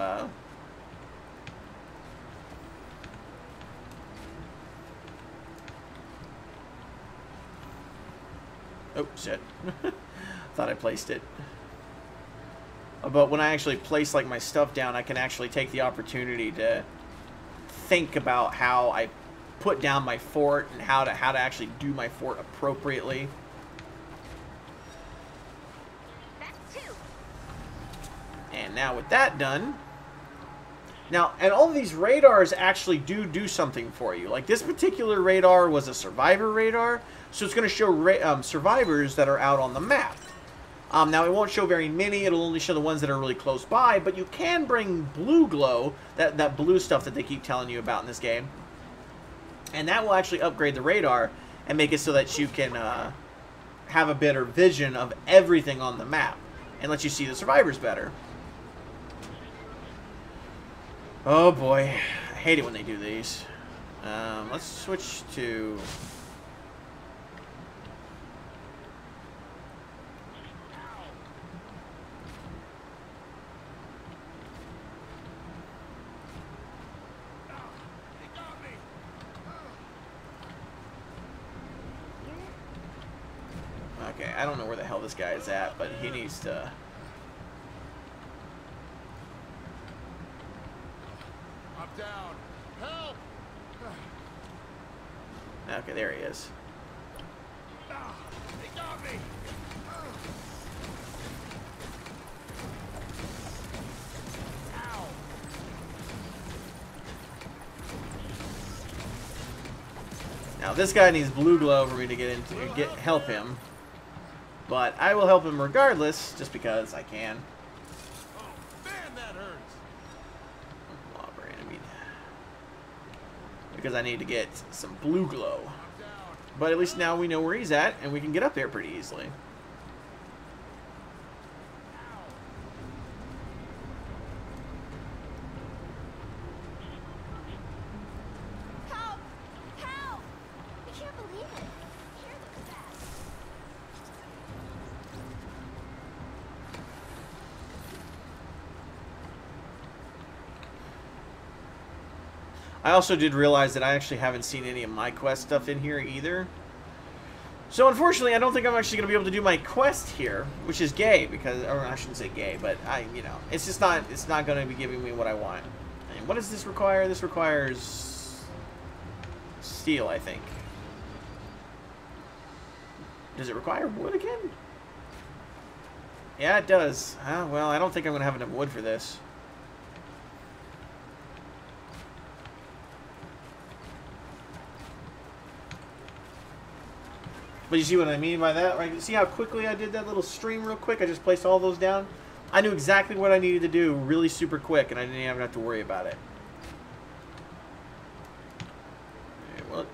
oh shit. Thought I placed it. But when I actually place like my stuff down, I can actually take the opportunity to think about how I put down my fort and how to actually do my fort appropriately. That's two. And now with that done, now, and all of these radars actually do something for you. Like, this particular radar was a survivor radar, so it's going to show survivors that are out on the map. Now, it won't show very many. It'll only show the ones that are really close by, but you can bring blue glow, that blue stuff that they keep telling you about in this game. And that will actually upgrade the radar and make it so that you can have a better vision of everything on the map. and lets you see the survivors better. Oh boy, I hate it when they do these. Let's switch to... Okay, I don't know where the hell this guy is at, but he needs to... I'm down. Help! Okay, there he is. They got me. Ow! Now this guy needs blue glow for me to help him, but I will help him regardless, just because I can. Oh, man, that hurts. Lobber enemy. Because I need to get some blue glow. I'm down. But at least now we know where he's at, and we can get up there pretty easily. Help! Help! I can't believe it. Hear the best. I also did realize that I actually haven't seen any of my quest stuff in here either. So unfortunately, I don't think I'm actually going to be able to do my quest here, which is gay, because, or I shouldn't say gay, but it's just not, it's not going to be giving me what I want. And what does this require? This requires steel, I think. Does it require wood again? Yeah, it does. Well, I don't think I'm going to have enough wood for this. But you see what I mean by that, right? See how quickly I did that little stream real quick? I just placed all those down. I knew exactly what I needed to do really super quick, and I didn't even have to worry about it. Well,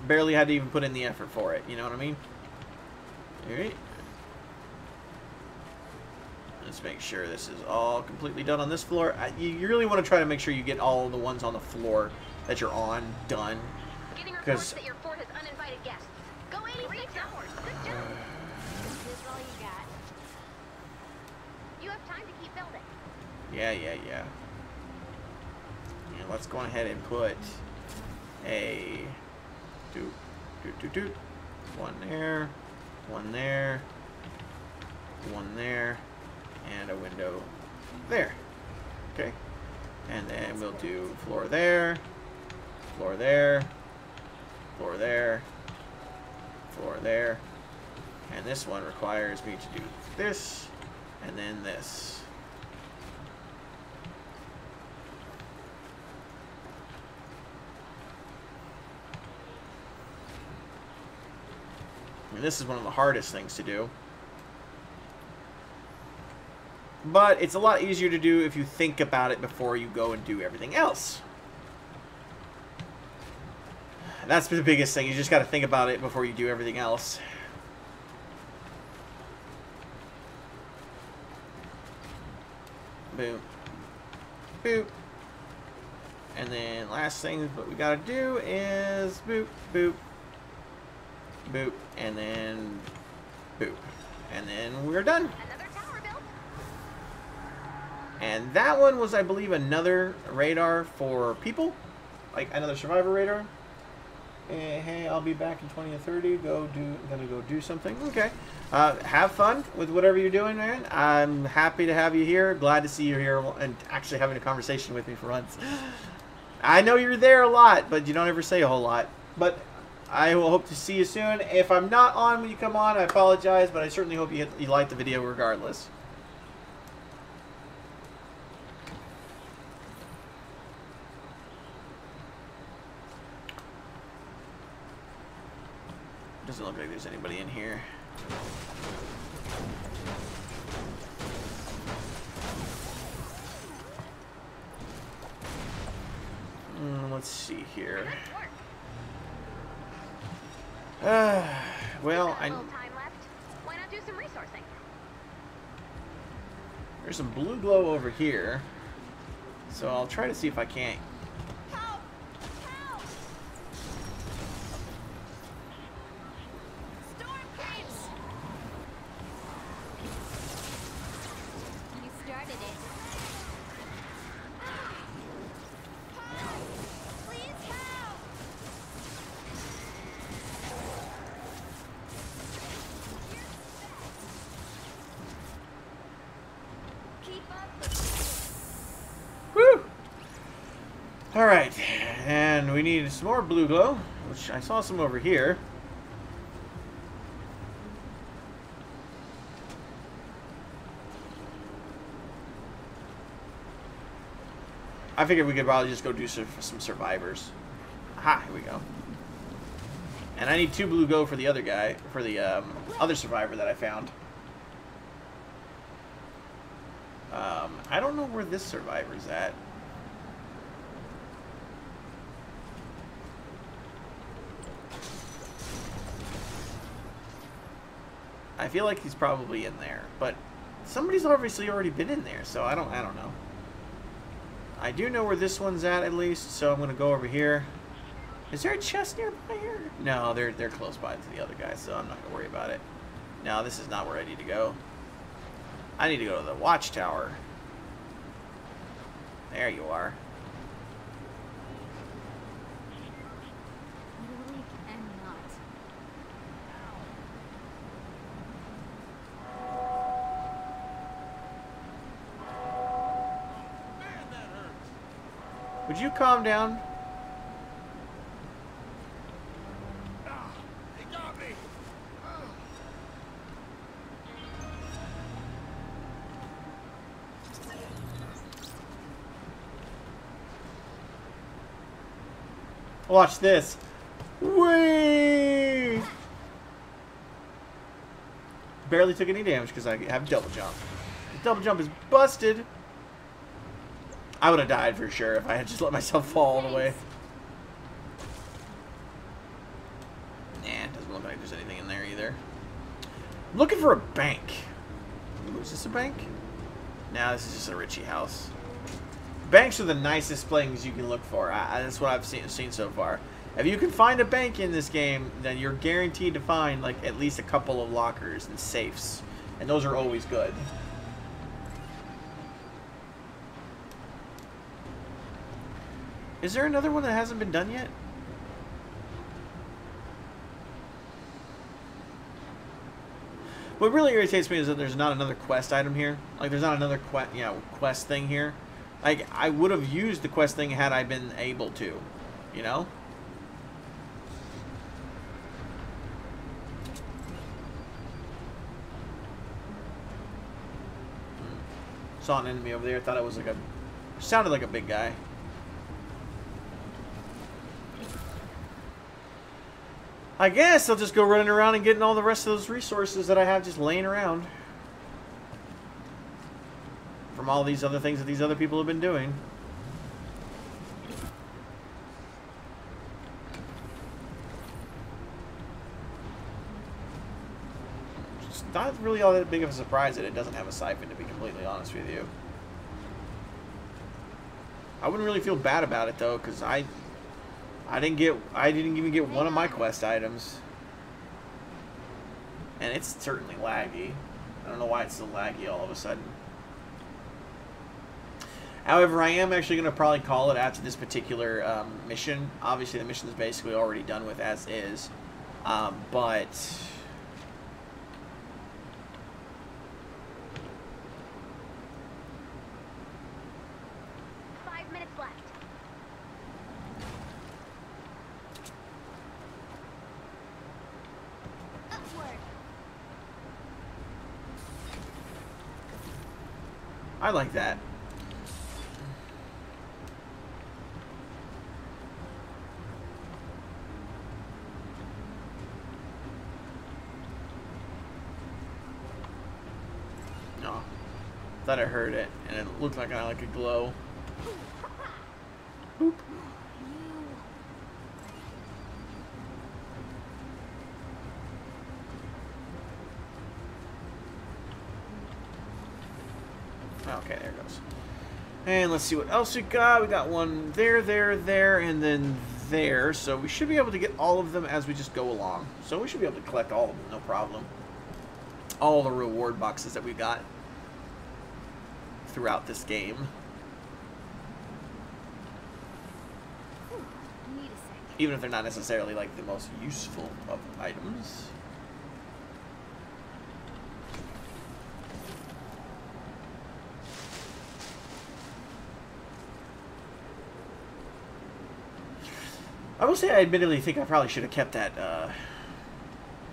barely had to even put in the effort for it, you know what I mean? Alright. Let's make sure this is all completely done on this floor. You really want to try to make sure you get all the ones on the floor that you're on done. Getting reports that your fort has uninvited guests. Go 86 hours. Good job. This is all you got. You have time to keep building. Yeah. And let's go ahead and put a one there, one there, one there, and a window there. Okay. And then we'll do floor there, floor there, floor there, floor there, and this one requires me to do this and then this. And this is one of the hardest things to do, but it's a lot easier to do if you think about it before you go and do everything else. That's the biggest thing. You just got to think about it before you do everything else. Boom. Boop. And then last thing what we got to do is boop, boop, boop, and then boop. And then we're done. Another tower built. And that one was, I believe, another radar for people. Like another survivor radar. Hey, I'll be back in 20 to 30. Gonna go do something. Okay. Have fun with whatever you're doing, man. I'm happy to have you here. Glad to see you here and actually having a conversation with me for once. I know you're there a lot, but you don't ever say a whole lot. But I will hope to see you soon. If I'm not on when you come on, I apologize, but I certainly hope you like the video regardless. Doesn't look like there's anybody in here. Let's see here. Well, A little time left. Why not do some resourcing? There's some blue glow over here. So I'll try to see if I can't. Help! Help! Storm creeps! You started it. Help! Please help! Keep up the Woo! Alright, and we need some more blue glow, which I saw some over here. I figured we could probably just go do some survivors. Aha, here we go. And I need 2 blue glow for the other guy, for the other survivor that I found. I don't know where this survivor's at. I feel like he's probably in there, but somebody's obviously already been in there, so I don't know. I do know where this one's at least, so I'm gonna go over here. Is there a chest nearby here? No, they're close by to the other guy, so I'm not gonna worry about it. No, this is not where I need to go. I need to go to the watchtower. There you are. literally cannot. Man, that hurts. Would you calm down? Ah, they got me. Ah. Watch this. Whee! Barely took any damage because I have double jump. The double jump is busted. I would have died for sure if I had just let myself fall all the way. Nah, it doesn't look like there's anything in there either. I'm looking for a bank. Ooh, is this a bank? Nah, this is just a Richie house. Banks are the nicest things you can look for. That's what I've seen so far. If you can find a bank in this game, then you're guaranteed to find like at least a couple of lockers and safes, and those are always good. Is there another one that hasn't been done yet? What really irritates me is that there's not another quest item here. Like, there's not another quest thing here. Like, I would have used the quest thing had I been able to, you know? Saw an enemy over there. Thought it was like sounded like a big guy. I guess I'll just go running around and getting all the rest of those resources that I have just laying around. From all these other things that these other people have been doing. It's not really all that big of a surprise that it doesn't have a siphon, to be completely honest with you. I wouldn't really feel bad about it though, because I didn't even get one of my quest items. And it's certainly laggy. I don't know why it's so laggy all of a sudden. However, I am actually going to probably call it after this particular mission. Obviously, the mission is basically already done with as is. But... 5 minutes left. Upward. I like that. Oh, thought I heard it, and it looked like a glow. Boop. Okay, there it goes. And let's see what else we got. We got one there, and then there. So we should be able to get all of them as we just go along. So we should be able to collect all of them, no problem. All the reward boxes that we got throughout this game. Need a sec. Even if they're not necessarily like the most useful of items. I will say I admittedly think I probably should have kept that,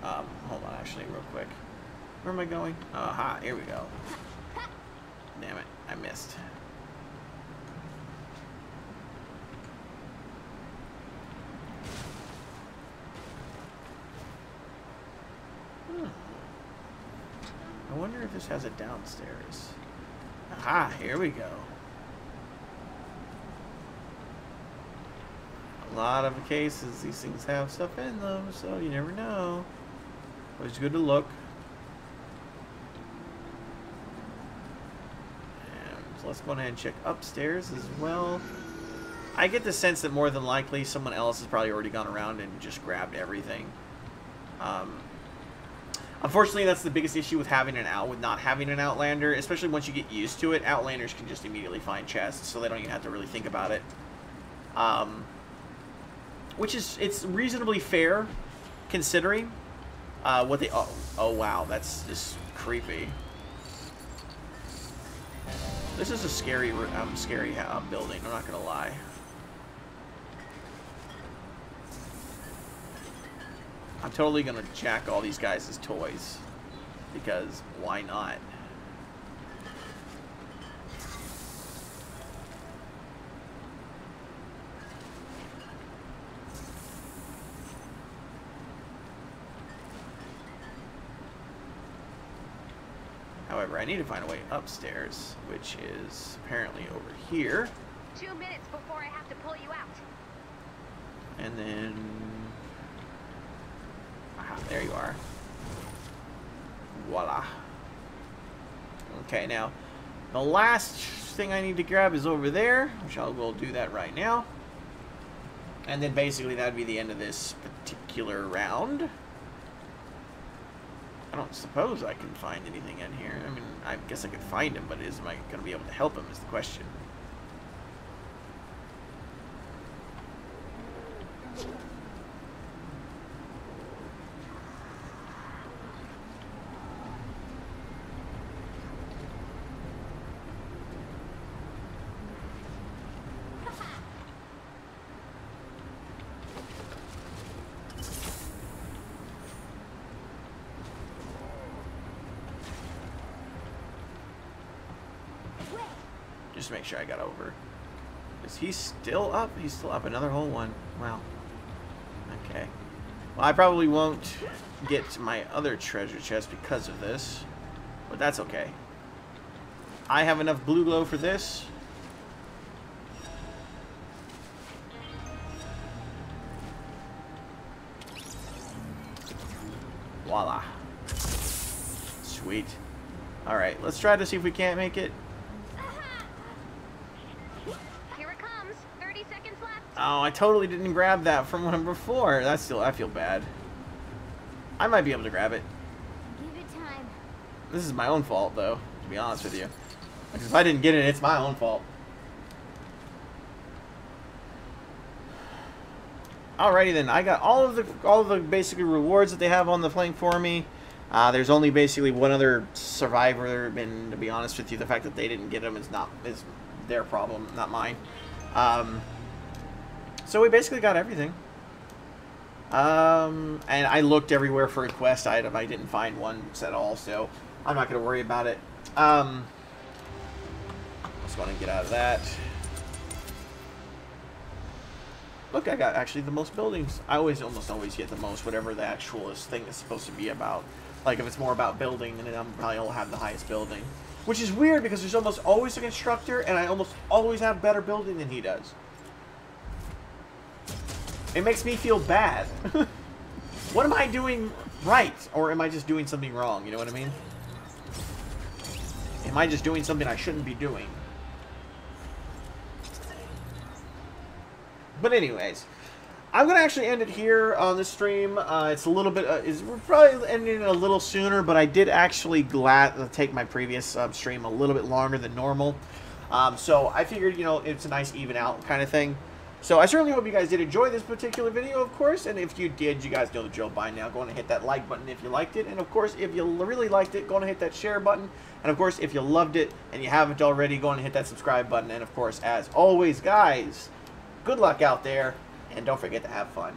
hold on actually real quick. Where am I going? Aha, here we go. Damn it, I missed. I wonder if this has a downstairs. Aha, here we go. A lot of cases, these things have stuff in them, so you never know. But it's good to look. And so let's go ahead and check upstairs as well. I get the sense that more than likely someone else has probably already gone around and just grabbed everything. Unfortunately, that's the biggest issue with not having an Outlander, especially once you get used to it. Outlanders can just immediately find chests, so they don't even have to really think about it. Which is, it's reasonably fair, considering what they... Oh, wow, that's just creepy. This is a scary building, I'm not gonna lie. I'm totally gonna jack all these guys' toys, because why not? However, I need to find a way upstairs, which is apparently over here. 2 minutes before I have to pull you out. And then... Aha, there you are. Voila. Okay, now, the last thing I need to grab is over there, which I will do that right now. And then basically that would be the end of this particular round. I don't suppose I can find anything in here. I mean, I guess I could find him, but am I going to be able to help him is the question. Just make sure I got over. Is he still up? He's still up. Another whole one. Wow. Okay. Well, I probably won't get to my other treasure chest because of this. But that's okay. I have enough blue glow for this. Voila. Sweet. Alright, let's try to see if we can't make it. Oh, I totally didn't grab that from one before. That's still, I feel bad. I might be able to grab it. Give it time. This is my own fault, though, to be honest with you. Because if I didn't get it, it's my own fault. Alrighty then, I got all of the basically rewards that they have on the thing for me. There's only basically one other survivor, and to be honest with you, the fact that they didn't get them is their problem, not mine. So we basically got everything. And I looked everywhere for a quest item. I didn't find one at all, so I'm not going to worry about it. Let's go ahead and get out of that. Look, I got actually the most buildings. I almost always get the most, whatever the actualist thing is supposed to be about. Like, if it's more about building, then I'm probably will have the highest building. Which is weird, because there's almost always a constructor, and I almost always have better building than he does. It makes me feel bad. What am I doing right? Or am I just doing something wrong? You know what I mean? Am I just doing something I shouldn't be doing? But anyways, I'm going to actually end it here on the stream. It's a little bit, we're probably ending it a little sooner, but I did actually take my previous stream a little bit longer than normal. So I figured, you know, it's a nice even out kind of thing. So I certainly hope you guys did enjoy this particular video, of course. And if you did, you guys know the drill by now. Go on and hit that like button if you liked it. And of course, if you really liked it, go on and hit that share button. And of course, if you loved it and you haven't already, go on and hit that subscribe button. And of course, as always, guys, good luck out there. And don't forget to have fun.